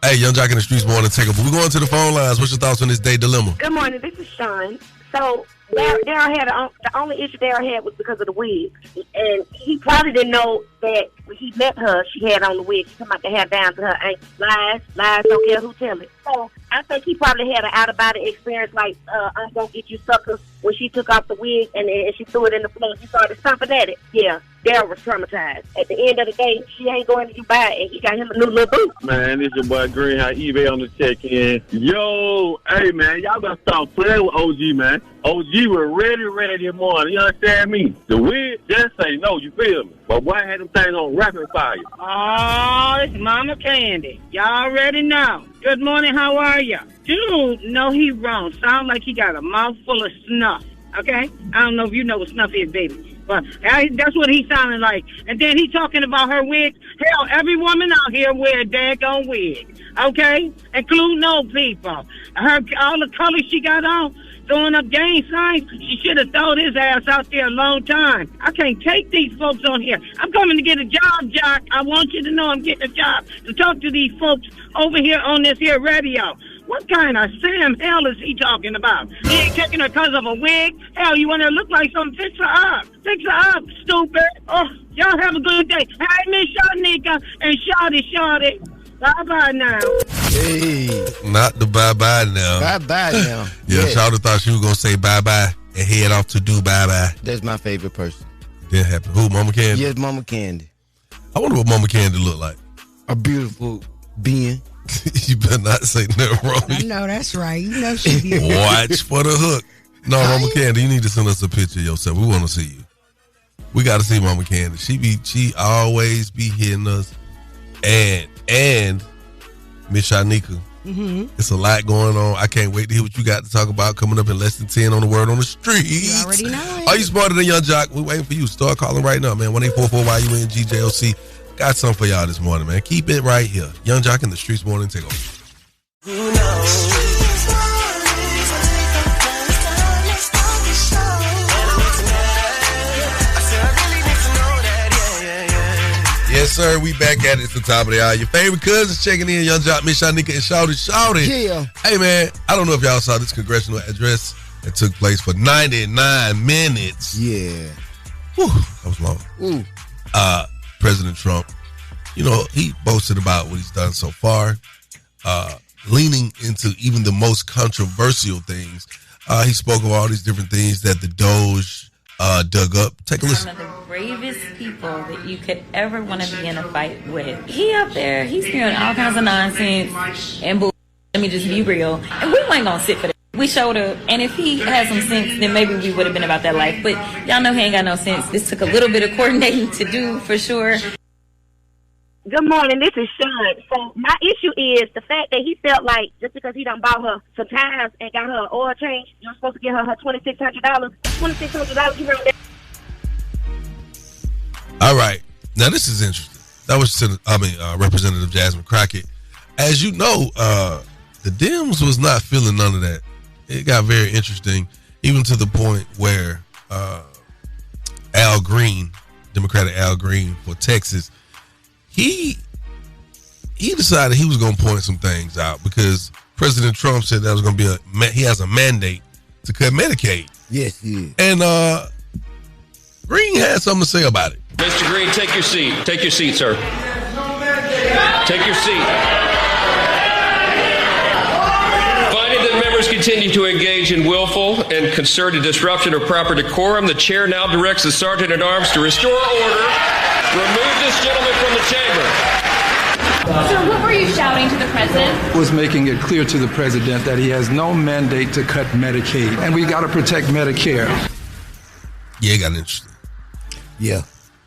Hey, Young Jock in the Streetz Morning Takeover. We're going to the phone lines. What's your thoughts on this day dilemma? Good morning. This is Sean. So Darryl had the only issue Darryl had was because of the wig, and he probably didn't know that when he met her, she had on the wig. She come out the hair down to her ankles. Lies, don't care who tell it. So I think he probably had an out-of-body experience, like I'm gonna get you suckers, when she took off the wig and she threw it in the floor. She started stomping at it. Yeah, Darryl was traumatized. At the end of the day, she ain't going to Dubai, and he got him a new little boot. Man, this your boy Green. How eBay on the check-in? Yo, hey man, y'all gotta stop playing with OG, man. OG was ready this morning. You understand me? The wig just say no. You feel me? But why had them things on rapid fire? Oh, it's Mama Candy. Y'all already know. Good morning, how are ya? Dude, no, he wrong. Sound like he got a mouthful of snuff, okay? I don't know if you know what snuff is, baby. But that's what he sounded like. And then he talking about her wigs. Hell, every woman out here wear a daggone wig, okay? Including old people. All the colors she got on, throwing up gang signs, she should have thrown his ass out there a long time. I can't take these folks on here. I'm coming to get a job, Jock. I want you to know I'm getting a job to talk to these folks over here on this here radio. What kind of Sam hell is he talking about? He ain't taking her because of a wig? Hell, you want her to look like something? Fix her up. Fix her up, stupid. Oh, y'all have a good day. Hey, Miss Shyneka and Shawty. Bye-bye now. Hey. Not the bye-bye now. Bye-bye now. Yeah, Shawty thought she was going to say bye-bye and head off to do bye-bye. That's my favorite person. Didn't happen. Who, Mama Candy? Yes, Mama Candy. I wonder what Mama Candy look like. A beautiful being. You better not say nothing wrong. I know, that's right. You know she be. Watch for the hook. No, Mama Candy, you need to send us a picture of yourself. We want to see you. We got to see Mama Candy. She always be hitting us. And Miss Shyneka. Mm-hmm. It's a lot going on. I can't wait to hear what you got to talk about coming up in less than 10 on the Word on the Street. You already know it. Are you smarter than Young Jock? We're waiting for you. Start calling right now, man. 1-844-YUN-GJOC. Got something for y'all this morning, man. Keep it right here. Young Jock in the Streetz Morning Takeover. Yes, sir. We back at it. It's the top of the hour. Your favorite cousins checking in. Young Jock, Miss Shyneka, and Shawty. Yeah. Hey, man. I don't know if y'all saw this congressional address that took place for 99 minutes. Yeah. Whew, that was long. Ooh. President Trump, you know, he boasted about what he's done so far, leaning into even the most controversial things. He spoke of all these different things that the Doge dug up. Take a listen. One of the bravest people that you could ever want to be in a fight with. He up there, he's spewing all kinds of nonsense and bull. Let me just be real. And we weren't going to sit for that. We showed up, and if he had some sense, then maybe we would have been about that life. But y'all know he ain't got no sense. This took a little bit of coordinating to do, for sure. Good morning, this is Sean. So my issue is the fact that he felt like just because he done bought her some tires and got her an oil change, you're supposed to get her $2,600. $2,600 you heard that? All right. Now, this is interesting. That was, Representative Jasmine Crockett. As you know, the Dems was not feeling none of that. It got very interesting, even to the point where Al Green, Democratic Al Green for Texas, he decided he was going to point some things out because President Trump said that was going to be he has a mandate to cut Medicaid. Yes, he is. And Green had something to say about it. Mr. Green, take your seat. Take your seat, sir. Take your seat. Continue to engage in willful and concerted disruption of proper decorum. The chair now directs the Sergeant at Arms to restore order. Remove this gentleman from the chamber. Sir, what were you shouting to the president? Was making it clear to the president that he has no mandate to cut Medicaid, and we got to protect Medicare. Yeah, it got interesting. Yeah.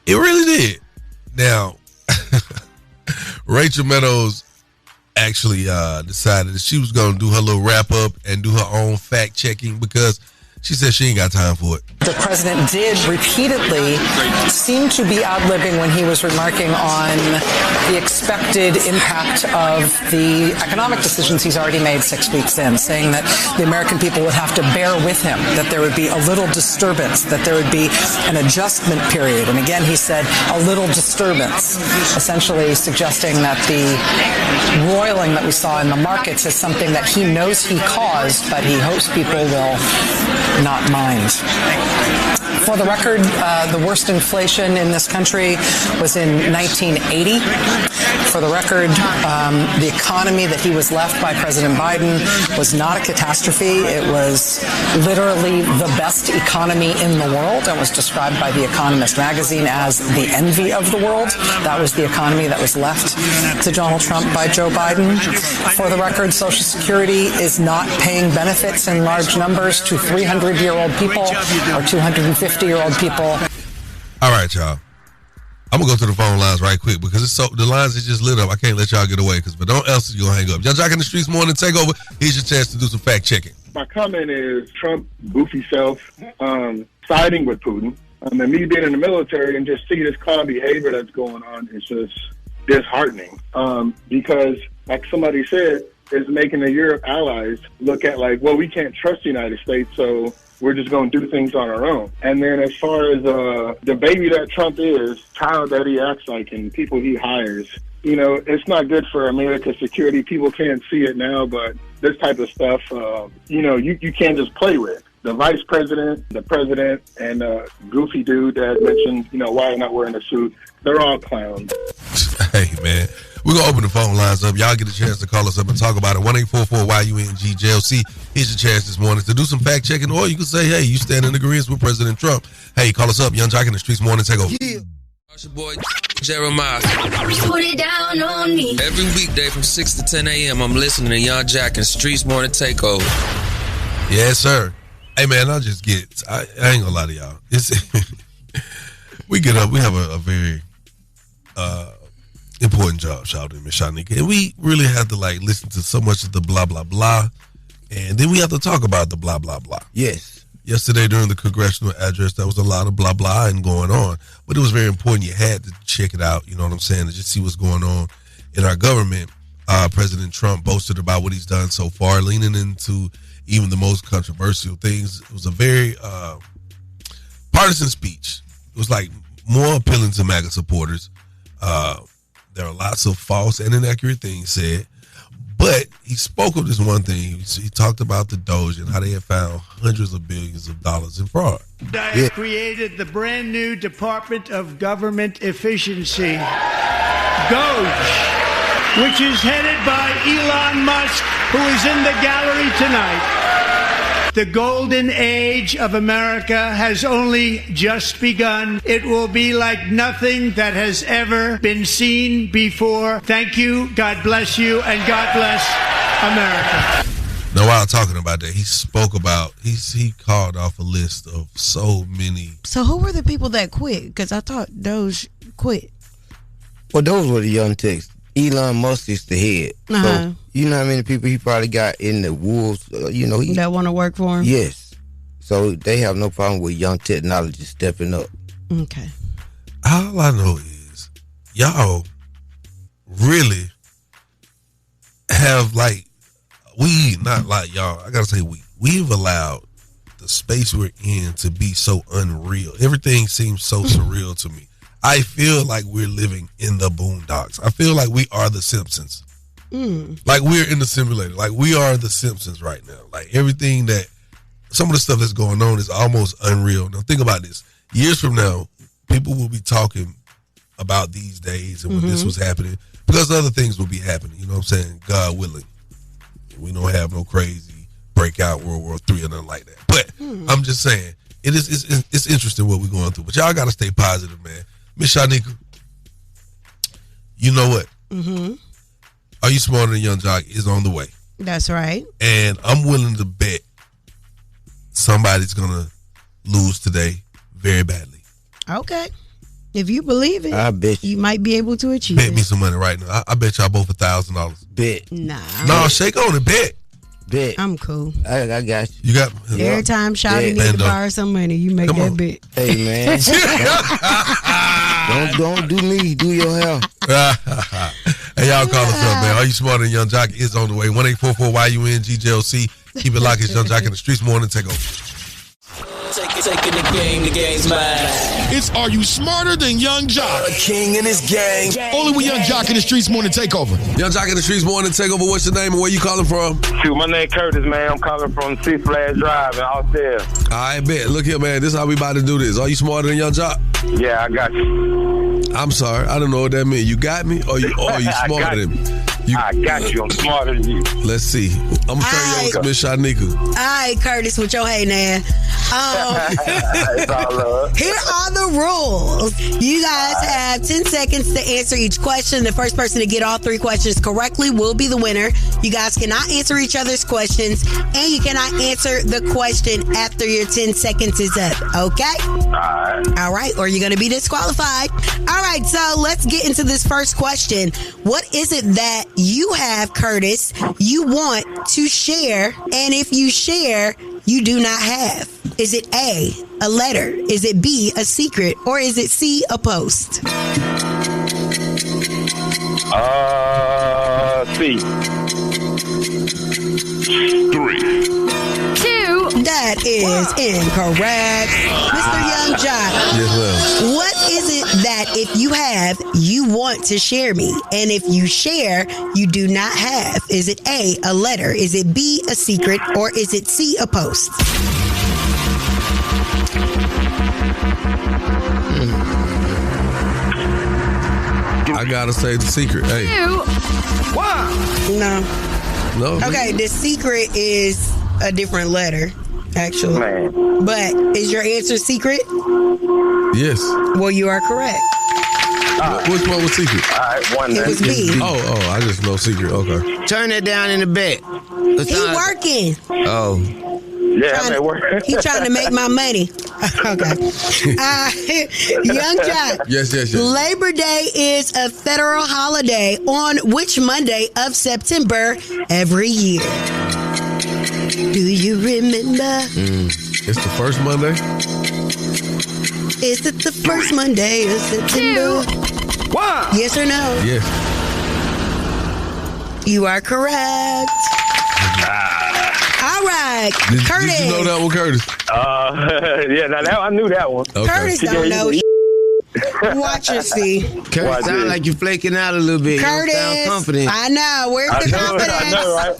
It really did. Now, Rachel Meadows actually decided that she was going to do her little wrap-up and do her own fact-checking because she said she ain't got time for it. The president did repeatedly seem to be ad-libbing when he was remarking on the expected impact of the economic decisions he's already made 6 weeks in, saying that the American people would have to bear with him, that there would be a little disturbance, that there would be an adjustment period. And again, he said a little disturbance, essentially suggesting that the roiling that we saw in the markets is something that he knows he caused, but he hopes people will not mind. For the record, the worst inflation in this country was in 1980. For the record, the economy that he was left by President Biden was not a catastrophe. It was literally the best economy in the world and was described by The Economist magazine as the envy of the world. That was the economy that was left to Donald Trump by Joe Biden. For the record, Social Security is not paying benefits in large numbers to 300-year-old people or 250-year-old people. All right, y'all. I'm going to go to the phone lines right quick because the lines is just lit up. I can't let y'all get away because if I don't else, you're going to hang up. Y'all Jock in the Streetz Morning Takeover. Here's your chance to do some fact checking. My comment is Trump, goofy self, siding with Putin. And me being in the military and just see this kind of behavior that's going on is just disheartening. Because, like somebody said, it's making the Europe allies look at like, well, we can't trust the United States, so we're just going to do things on our own. And then as far as the baby that Trump is, child that he acts like, and people he hires, you know, it's not good for America's security. People can't see it now, but this type of stuff, you know, you can't just play with. The vice president, the president, and goofy dude that mentioned, you know, why you're not wearing a suit, they're all clowns. Hey, man. We're going to open the phone lines up. Y'all get a chance to call us up and talk about it. 1-844-YUNG-JLC. Here's your chance this morning to do some fact checking, or you can say, hey, you stand in agreement with President Trump. Hey, call us up. Young Jock in the Streetz Morning Takeover. Yeah. It's your boy, Jeremiah. Put it down on me. Every weekday from 6 to 10 a.m., I'm listening to Young Jock in the Streetz Morning Takeover. Yes, sir. Hey, man, I ain't gonna lie to y'all. We get up, we have a very important job, Shawty and Miss Shyneka, and we really have to like listen to so much of the blah blah blah, and then we have to talk about the blah blah blah. Yes. Yesterday during the congressional address, there was a lot of blah blah and going on, but it was very important. You had to check it out. You know what I'm saying? To just see what's going on in our government. President Trump boasted about what he's done so far, leaning into even the most controversial things. It was a very partisan speech. It was like more appealing to MAGA supporters. There are lots of false and inaccurate things said, but he spoke of this one thing. He talked about the Doge and how they had found hundreds of billions of dollars in fraud. I have created the brand new Department of Government Efficiency, DOGE, which is headed by Elon Musk, who is in the gallery tonight. The golden age of America has only just begun. It will be like nothing that has ever been seen before. Thank you, God bless you, and God bless America. Now, while talking about that, he called off a list of so many. So who were the people that quit? Because I thought Doge quit. Well, those were the young techs. Elon Musk is the head. So, you know how many people he probably got in the wolves, you know. That want to work for him? Yes. So they have no problem with young technology stepping up. Okay. All I know is y'all really have we've allowed the space we're in to be so unreal. Everything seems so surreal to me. I feel like we're living in the boondocks. I feel like we are the Simpsons. Like we're in the simulator. Like we are the Simpsons right now. Like everything some of the stuff that's going on is almost unreal. Now think about this. Years from now, people will be talking about these days and when this was happening because other things will be happening. You know what I'm saying? God willing. We don't have no crazy breakout World War III or nothing like that. But I'm just saying, it's interesting what we're going through. But y'all got to stay positive, man. Miss Shyneka, you know what? Are You Smarter Than Young Jock is on the way. That's right. And I'm willing to bet somebody's going to lose today very badly. Okay. If you believe it, I bet you might be able to achieve bet it. me some money right now. I bet y'all both $1,000. Bet. Nah. Shake on it. Bet. I'm cool. I got you. You got every time Shawty needs to borrow some money, you make that bet. Hey man, don't do me. Do your hair. Hey, y'all call us up, man. Are You Smarter Than Young Jock is on the way. 1-844-YUNG-JLC. Keep it locked. It's Young Jock in the Streetz Morning Takeover. Taking the game's mine. It's Are You Smarter Than Young Jock? A king and his gang. Only with Young Jock in the Streetz Morning Takeover. Young Jock in the Streetz Morning Takeover. What's your name and where you calling from? Shoot, my name Curtis, man. I'm calling from Six Flags Drive in Austin. I bet. Look here, man. This is how we about to do this. Are you smarter than Young Jock? Yeah, I got you. I'm sorry. I don't know what that means. You got me or you smarter than me? I got you. I'm smarter than you. Let's see. I'm going to turn you over to Miss Shyneka. All right, Curtis, with your hey, man. Here are the rules. You guys have 10 seconds to answer each question. The first person to get all 3 questions correctly will be the winner. You guys cannot answer each other's questions, and you cannot answer the question after your 10 seconds is up. Okay? All right, or you're going to be disqualified. All right, so let's get into this first question. What is it that you have, Curtis, you want to share, and if you share, you do not have? Is it A, a letter? Is it B, a secret? Or is it C, a post? C. 3. 2. That is Correct. Mr. Young Jock. Yes, ma'am. What is it that if you have, you want to share me? And if you share, you do not have? Is it A, a letter? Is it B, a secret? Or is it C, a post? I gotta say the secret. Hey. Wow. No. No. Okay, the secret is a different letter, actually. But is your answer secret? Yes. Well, you are correct. Which one was secret? All right, one. It was B. Oh, I just know secret. Okay. Turn that down in the back. He working. Oh. Yeah, I'm at work. He trying to make my money. Okay. Young Jock. Yes. Labor Day is a federal holiday on which Monday of September every year? Do you remember? It's the first Monday. Is it the first Monday of September? Wow. Yes or no? Yes. You are correct. All right, Curtis. Did you know that one, Curtis? Yeah, now I knew that one. Okay. Curtis don't know. Watch and see. Curtis sound like you're flaking out a little bit. Curtis, you don't sound confident. I know. Where's the confidence? I know, right?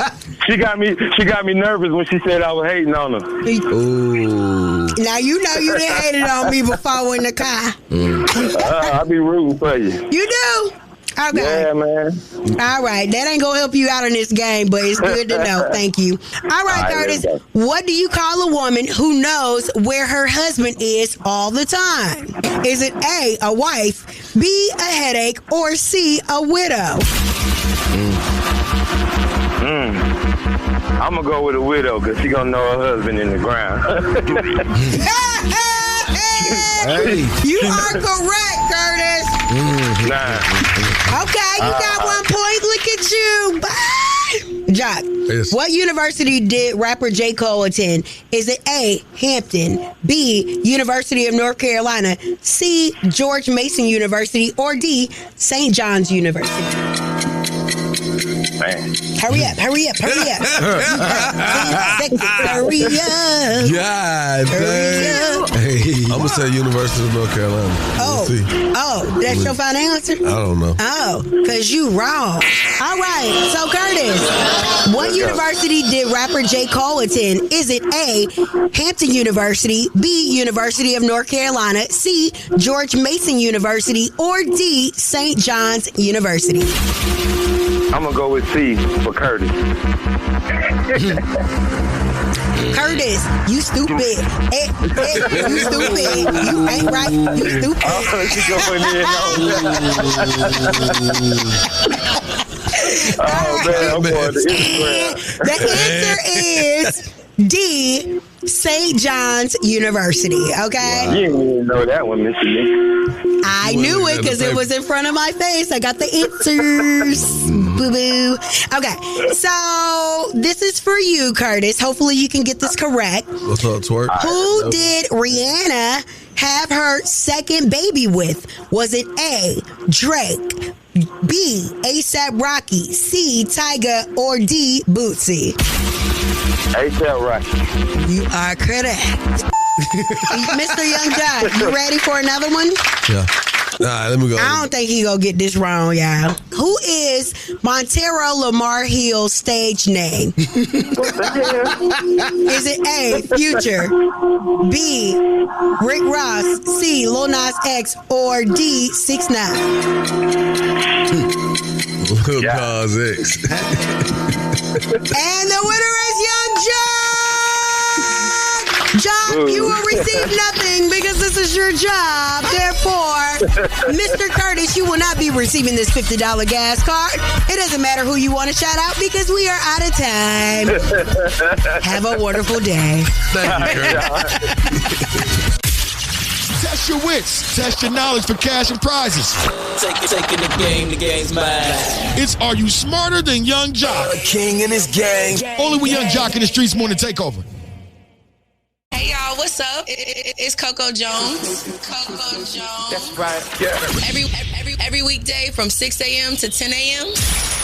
She got me nervous when she said I was hating on her. Ooh. Now you know you done hated on me before in the car. I be rooting for you. You do? Okay. Yeah, man. All right. That ain't going to help you out in this game, but it's good to know. Thank you. All right, Curtis. What do you call a woman who knows where her husband is all the time? Is it A, a wife, B, a headache, or C, a widow? I'm going to go with a widow because she going to know her husband in the ground. Hey. You are correct, Curtis. Nah. Okay, you got 1 point. Look at you. Bye. Jock, Yes. What university did rapper J. Cole attend? Is it A, Hampton, B, University of North Carolina, C, George Mason University, or D, St. John's University? Man. Hurry up. Hurry up. God dang. Hey, I'm going to say University of North Carolina. Oh, that's your final answer? I don't know. Oh, because you wrong. All right, so Curtis, what university did rapper J. Cole attend? Is it A, Hampton University, B, University of North Carolina, C, George Mason University, or D, St. John's University? I'm going to go with C for Curtis. Curtis, you stupid. You stupid. You ain't right. You stupid. Man, I'm going to The answer is D, St. John's University, okay? You didn't even know that one, Mr. Nick. I knew it because it was in front of my face. I got the answers. Boo-boo. Okay, so this is for you, Curtis. Hopefully you can get this correct. What's up, twerk? Who did Rihanna have her second baby with? Was it A, Drake, B, A$AP Rocky, C, Tyga, or D, Bootsy? A$AP Rocky. You are correct. Mr. Young Jock, you ready for another one? Yeah. All right, let me go. I don't think he gonna get this wrong, y'all. Who is Montero Lamar Hill's stage name? Is it A, Future, B, Rick Ross, C, Lil Nas X, or D, 6ix9ine? Lil Nas X. And the winner is Young Jock! Jock, you will receive nothing because this is your job. Therefore, Mr. Curtis, you will not be receiving this $50 gas card. It doesn't matter who you want to shout out because we are out of time. Have a wonderful day. Thank you, Curtis. Test your wits. Test your knowledge for cash and prizes. Taking the game's mine. It's Are You Smarter Than Young Jock? A king and his gang. Only with Young Jock in the Streetz Morning Takeover. Hey y'all, what's up? It's Coco Jones. That's right. Yeah. Every weekday from 6 a.m. to 10 a.m.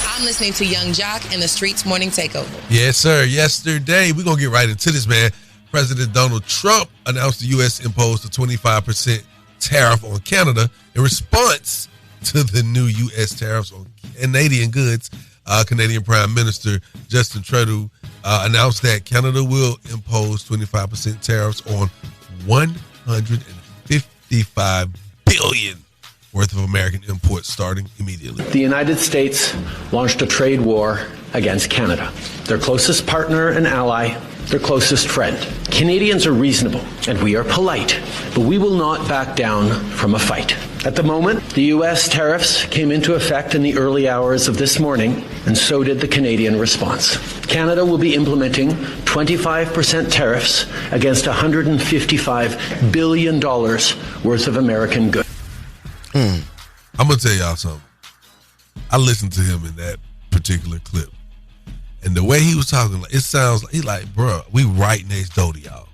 I'm listening to Young Jock and the Streetz Morning Takeover. Yes, sir. Yesterday, we're going to get right into this, man. President Donald Trump announced the U.S. imposed a 25% tariff on Canada in response to the new U.S. tariffs on Canadian goods. Canadian Prime Minister Justin Trudeau announced that Canada will impose 25% tariffs on $155 billion worth of American imports starting immediately. The United States launched a trade war against Canada, their closest partner and ally, their closest friend. Canadians are reasonable and we are polite, but we will not back down from a fight. At the moment, the U.S. tariffs came into effect in the early hours of this morning, and so did the Canadian response. Canada will be implementing 25% tariffs against $155 billion worth of American goods. I'm going to tell y'all something. I listened to him in that particular clip. And the way he was talking, it sounds like, he's like, bro, we right next door to y'all.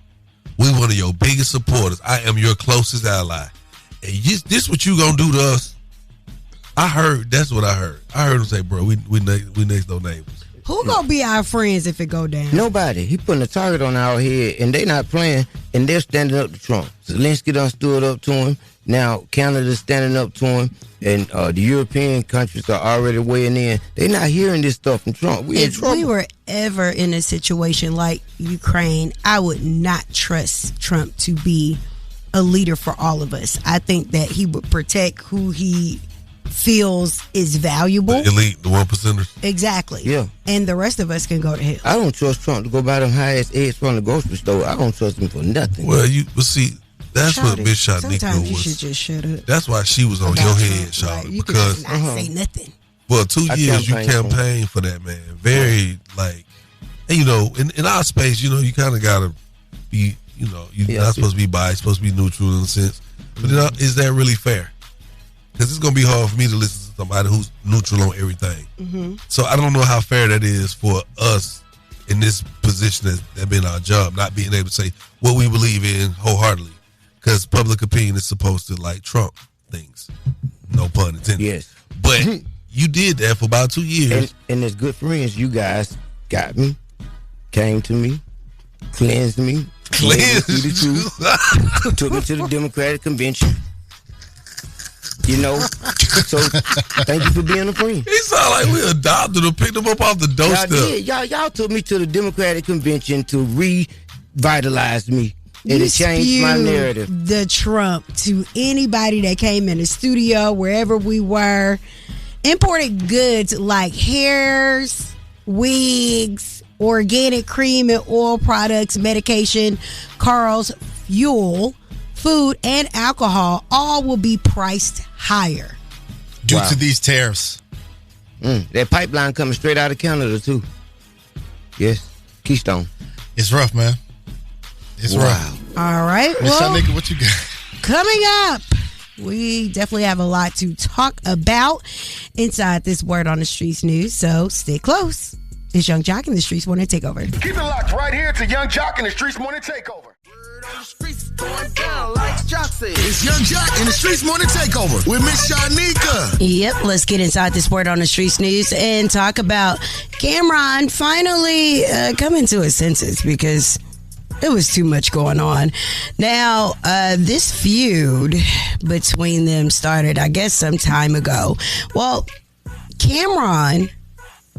We one of your biggest supporters. I am your closest ally. And this what you gonna do to us? That's what I heard. I heard him say, bro, we next door neighbors. Who gonna be our friends if it go down? Nobody. He putting a target on our head, and they not playing, and they're standing up to Trump. Zelensky done stood up to him. Now Canada's standing up to him, and the European countries are already weighing in. They're not hearing this stuff from Trump. If we were ever in a situation like Ukraine, I would not trust Trump to be a leader for all of us. I think that he would protect who he feels is valuable. The elite, the 1%ers. Exactly. Yeah. And the rest of us can go to hell. I don't trust Trump to go buy them high-ass eggs from the grocery store. I don't trust him for nothing. Well, see, that's what Miss Shyneka was. Sometimes you should just shut up. That's why she was on your head, Shawty. Right. You because can not say nothing. For 2 years, you campaigned for that man. Very, and, in our space, you kind of got to be, you're not supposed to be biased, supposed to be neutral in a sense. But is that really fair? Because it's going to be hard for me to listen to somebody who's neutral on everything. Mm-hmm. So I don't know how fair that is for us in this position that been our job, not being able to say what we believe in wholeheartedly. Because public opinion is supposed to Trump things. No pun intended. Yes. But you did that for about 2 years. And as good friends, you guys got me, came to me, cleansed me, took me to the Democratic Convention. So thank you for being a friend. He sound like we adopted him, picked him up off the doorstep. Y'all took me to the Democratic Convention to revitalize me. And it changed my narrative. The Trump to anybody that came in the studio, wherever we were, imported goods like hairs, wigs, organic cream and oil products, medication, cars, fuel, food, and alcohol all will be priced higher due to these tariffs. That pipeline coming straight out of Canada too. Yes, Keystone. It's rough, man. It's rough. All right. Miss Well, Shyneka, what you got? coming up, we definitely have a lot to talk about inside this Word on the Streets news, so stay close. It's Young Jock in the Streets Morning Takeover. Keep it locked right here to Young Jock in the Streets Morning Takeover. It's Young Jock in the Streets Morning Takeover with Miss Shyneka. Yep, let's get inside this Word on the Streets news and talk about Cameron finally coming to his senses because there was too much going on. Now, this feud between them started, I guess, some time ago. Well, Cameron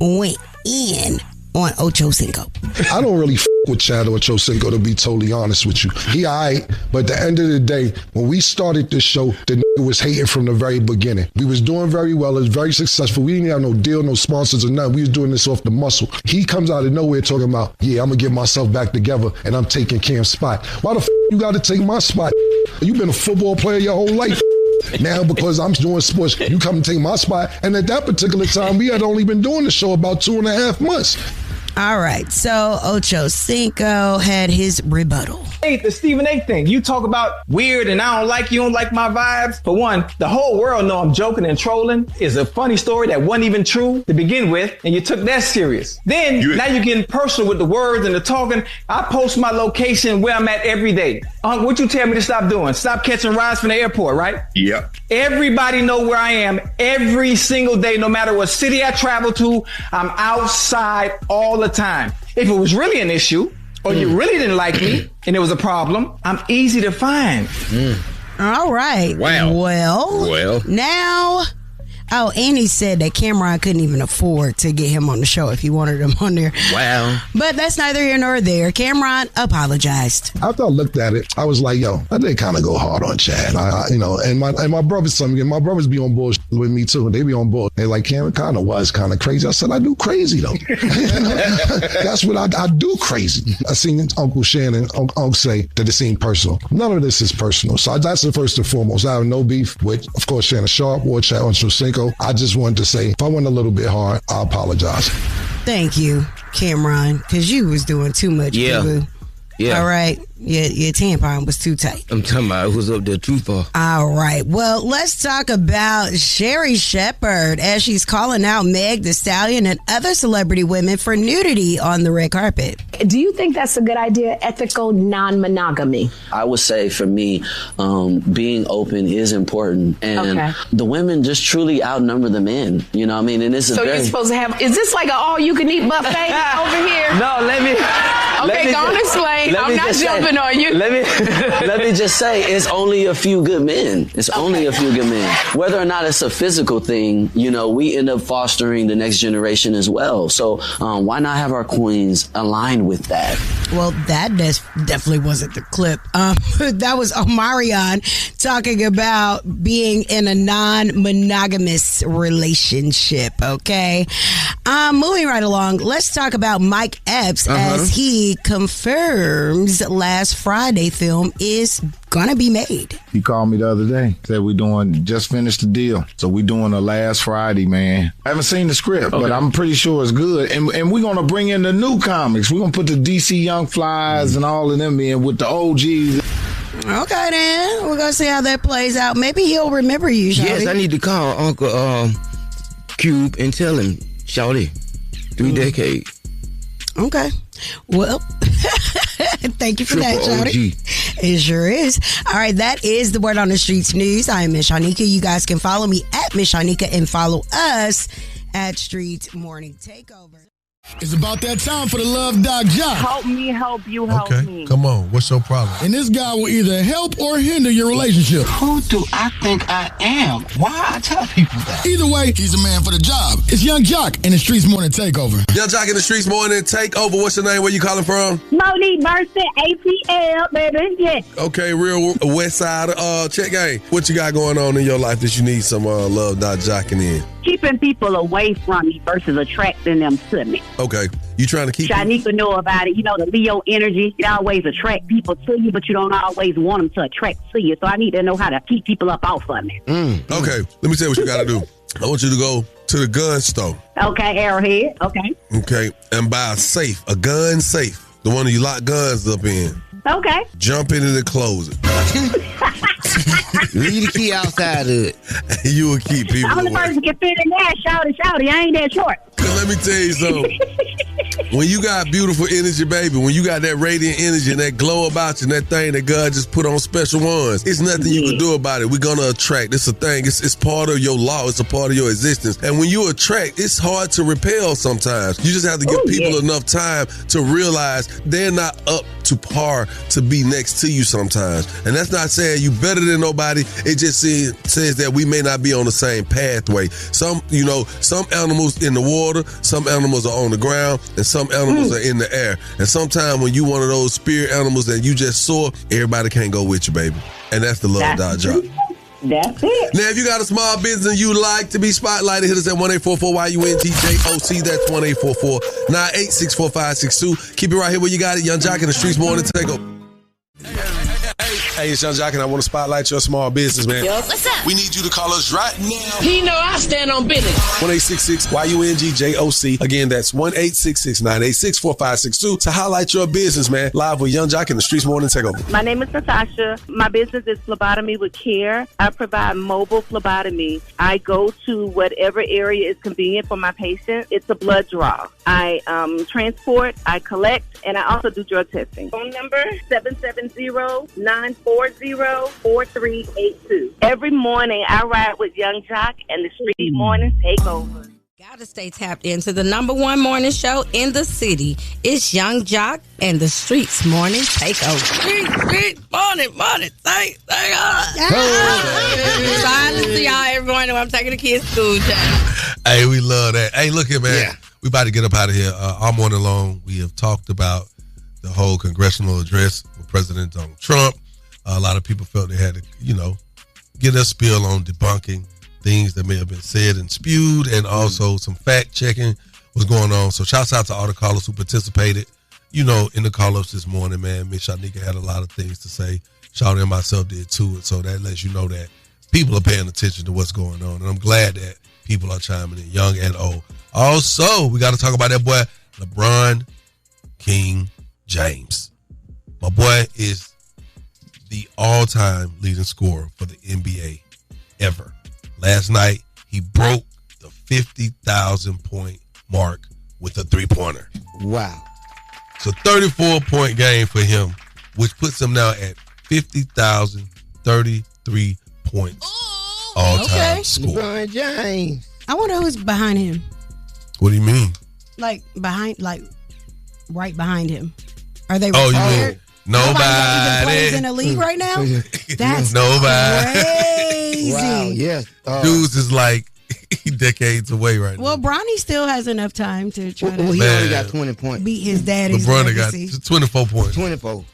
went in on Ocho Cinco. I don't really with Chad Ocho Cinco, to be totally honest with you. He alright, but at the end of the day, when we started this show, the nigga was hating from the very beginning. We was doing very well, it was very successful. We didn't have no deal, no sponsors or nothing. We was doing this off the muscle. He comes out of nowhere talking about, yeah, I'm gonna get myself back together and I'm taking Cam's spot. Why the you gotta take my spot? You've been a football player your whole life. Now, because I'm doing sports, you come and take my spot. And at that particular time, we had only been doing the show about 2.5 months. All right, so Ocho Cinco had his rebuttal. Hey, the Stephen A thing. You talk about weird and I don't like you don't like my vibes. For one, the whole world know I'm joking and trolling. Is a funny story that wasn't even true to begin with, and you took that serious. Then, now you're getting personal with the words and the talking. I post my location where I'm at every day. What you tell me to stop doing? Stop catching rides from the airport, right? Yep. Everybody know where I am every single day, no matter what city I travel to. I'm outside all the time. If it was really an issue, or you really didn't like me and it was a problem, I'm easy to find. All right. Wow. Well, now... Oh, and he said that Cameron couldn't even afford to get him on the show if he wanted him on there. Wow. But that's neither here nor there. Cameron apologized. After I looked at it, I was like, yo, I did kind of go hard on Chad. And my brothers, my brothers be on bullshit with me too. They be on bullshit. They're like, Cameron kind of was kind of crazy. I said, I do crazy though. That's what I do crazy. I seen Uncle Shannon, Uncle say that it seemed personal. None of this is personal. So that's the first and foremost. I have no beef with, of course, Shannon Sharp or Chad on Shyneka. I just wanted to say, if I went a little bit hard, I apologize. Thank you, Cameron, because you was doing too much, boo-boo. Yeah. All right. Your tampon was too tight. I'm talking about who's up there too far. All right. Well, let's talk about Sherri Shepherd as she's calling out Meg Thee Stallion and other celebrity women for nudity on the red carpet. Do you think that's a good idea, ethical non-monogamy? I would say for me, being open is important. And the women just truly outnumber the men. You know what I mean? And this is you're supposed to have, is this like an all-you-can-eat buffet over here? No, let me... Okay, go on and explain. I'm not jumping on you. Let me just say, it's only a few good men. It's only a few good men. Whether or not it's a physical thing, you know, we end up fostering the next generation as well. So why not have our queens align with that? Well, that definitely wasn't the clip. That was Omarion talking about being in a non-monogamous relationship, okay? Moving right along, let's talk about Mike Epps as he confirms last Friday film is gonna be made. He called me the other day, said just finished the deal. So we doing the last Friday, man. I haven't seen the script, but I'm pretty sure it's good. And we're gonna bring in the new comics. We're gonna put the DC Young Flies and all of them in with the OGs. Okay, then. We're gonna see how that plays out. Maybe he'll remember you, Shawty. Yes, I need to call Uncle Cube and tell him, Shawty, 3 decades. Okay. Well, thank you for that, Shawty. It sure is. All right, that is the Word on the Streets news. I am Miss Shyneka. You guys can follow me at Miss Shyneka and follow us at Streetz Morning Takeover. It's about that time for the Love Doc Jock. Help me, help you, help me. Come on. What's your problem? And this guy will either help or hinder your relationship. Who do I think I am? Why I tell people that? Either way, he's the man for the job. It's Young Jock in the Streetz Morning Takeover. Young Jock in the Streetz Morning Takeover. What's your name? Where you calling from? Monique Mercer, ATL, baby. Yeah. Okay, real West Side. Check game. What you got going on in your life that you need some Love Doc Jocking in? Keeping people away from me versus attracting them to me. Okay. You trying to keep... Shyneka know about it. You know, the Leo energy. You always attract people to you, but you don't always want them to attract to you. So I need to know how to keep people up off of me. Okay. Let me tell you what you got to do. I want you to go to the gun store. Okay, Arrowhead. Okay. Okay. And buy a gun safe. The one that you lock guns up in. Okay. Jump in it and close it. Leave the key outside of it. You will keep people I'm the away. person can fit in there. Shawty. I ain't that short. Let me tell you something. When you got beautiful energy, baby, when you got that radiant energy and that glow about you and that thing that God just put on special ones, it's nothing you can do about it. We're going to attract. It's a thing. It's part of your law. It's a part of your existence. And when you attract, it's hard to repel sometimes. You just have to give people enough time to realize they're not up to par to be next to you sometimes. And that's not saying you better than nobody. It just says that we may not be on the same pathway. Some animals in the water, some animals are on the ground, and some animals are in the air. And sometimes when you one of those spirit animals that you just saw, everybody can't go with you, baby. And that's the Love Doc Jock. That's it. Now, if you got a small business and you like to be spotlighted, hit us at 1-844-YUNGJOC. That's 1-844-986-4562. Keep it right here where you got it. Young Jock in the Streetz Morning Takeover. Hey, it's Young Jock, and I want to spotlight your small business, man. Yo, what's up? We need you to call us right now. He know I stand on business. 1-866-YUNGJOC. Again, that's 1-866-986-4562 to highlight your business, man. Live with Young Jock in the Streetz Morning Takeover. My name is Natasha. My business is Phlebotomy with Care. I provide mobile phlebotomy. I go to whatever area is convenient for my patient. It's a blood draw. I transport, I collect, and I also do drug testing. Phone number 770-940-4382. Every morning I ride with Young Jock and the Streetz Morning Takeover. to stay tapped into the #1 morning show in the city. It's Young Jock and the Streetz Morning Takeover. Street, morning, take Silence to y'all every morning when I'm taking the kids to school. Hey, we love that. Hey, look here, man. Yeah. We about to get up out of here. All morning long, we have talked about the whole congressional address with President Donald Trump. A lot of people felt they had to, get a spiel on debunking things that may have been said and spewed, and also some fact checking was going on. So shouts out to all the callers who participated, in the call-ups this morning, man. Miss Shyneka had a lot of things to say. Shawty and myself did too. And so that lets you know that people are paying attention to what's going on. And I'm glad that people are chiming in, young and old. Also, we got to talk about that boy, LeBron King James. My boy is the all-time leading scorer for the NBA ever. Last night, he broke the 50,000-point mark with a three-pointer. Wow. It's a 34-point game for him, which puts him now at 50,033 points all-time score. LeBron James. I wonder who's behind him. What do you mean? Right behind him. Are they retired? You mean nobody plays in the league right now? That's nobody. Crazy. Wow, yes. Dudes is like decades away right now. Well, Bronny still has enough time to try to he only got 20 points. Beat his daddy's LeBron legacy. got 24 points. 24.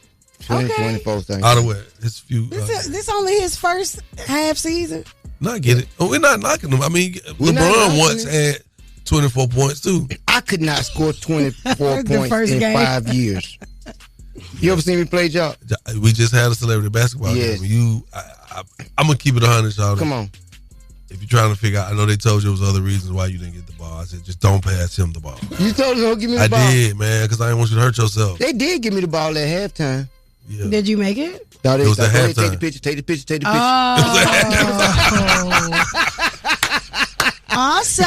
24 things. Out of what? His few. This only his first half season. Not get it. We're not knocking him. I mean, LeBron once had 24 points too. I could not score 24 points in 5 years. You ever seen me play, y'all? We just had a celebrity basketball game. I'm gonna keep it 100, y'all. Come on. If you're trying to figure out, I know they told you there was other reasons why you didn't get the ball. I said, just don't pass him the ball. You told them don't give me the ball. I did, man, because I didn't want you to hurt yourself. They did give me the ball at halftime. Yeah. Did you make it? No, it was at halftime. Take the picture. Also,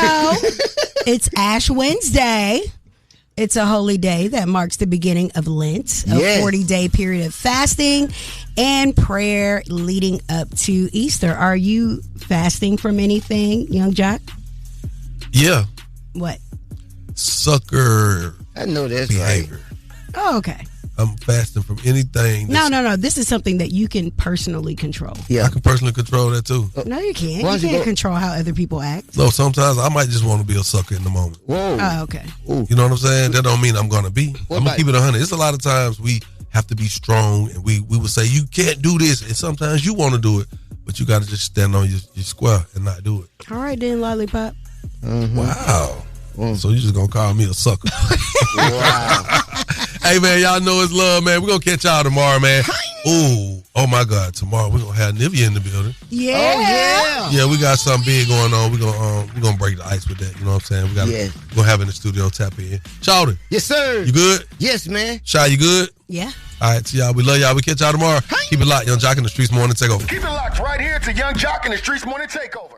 it's Ash Wednesday. It's a holy day that marks the beginning of Lent, a 40-day period of fasting and prayer leading up to Easter. Are you fasting from anything, Young Jock? Yeah. What? I know that's behavior. Right. Oh, okay. I'm fasting from anything. No. This is something that you can personally control. Yeah. I can personally control that too. No, you can't. You can't control how other people act. No, sometimes I might just want to be a sucker in the moment. Whoa. Oh, okay. Ooh. You know what I'm saying? That don't mean I'm going to be. I'm going to keep it 100. It's a lot of times we have to be strong, and we would say, you can't do this, and sometimes you want to do it, but you got to just stand on your square and not do it. All right, then, Lollipop. Mm-hmm. Wow. So you just going to call me a sucker. Wow. Hey, man, y'all know it's love, man. We're going to catch y'all tomorrow, man. Ooh, oh, my God. Tomorrow we're going to have Nivea in the building. Yeah. Oh, yeah. Yeah, we got something big going on. We're gonna break the ice with that. You know what I'm saying? We're going to have it in the studio, tap in. Shawty. Yes, sir. You good? Yes, man. Shy, you good? Yeah. All right, y'all. We love y'all. We catch y'all tomorrow. Keep it locked. Young Jock in the Streetz Morning Takeover. Keep it locked right here to Young Jock in the Streetz Morning Takeover.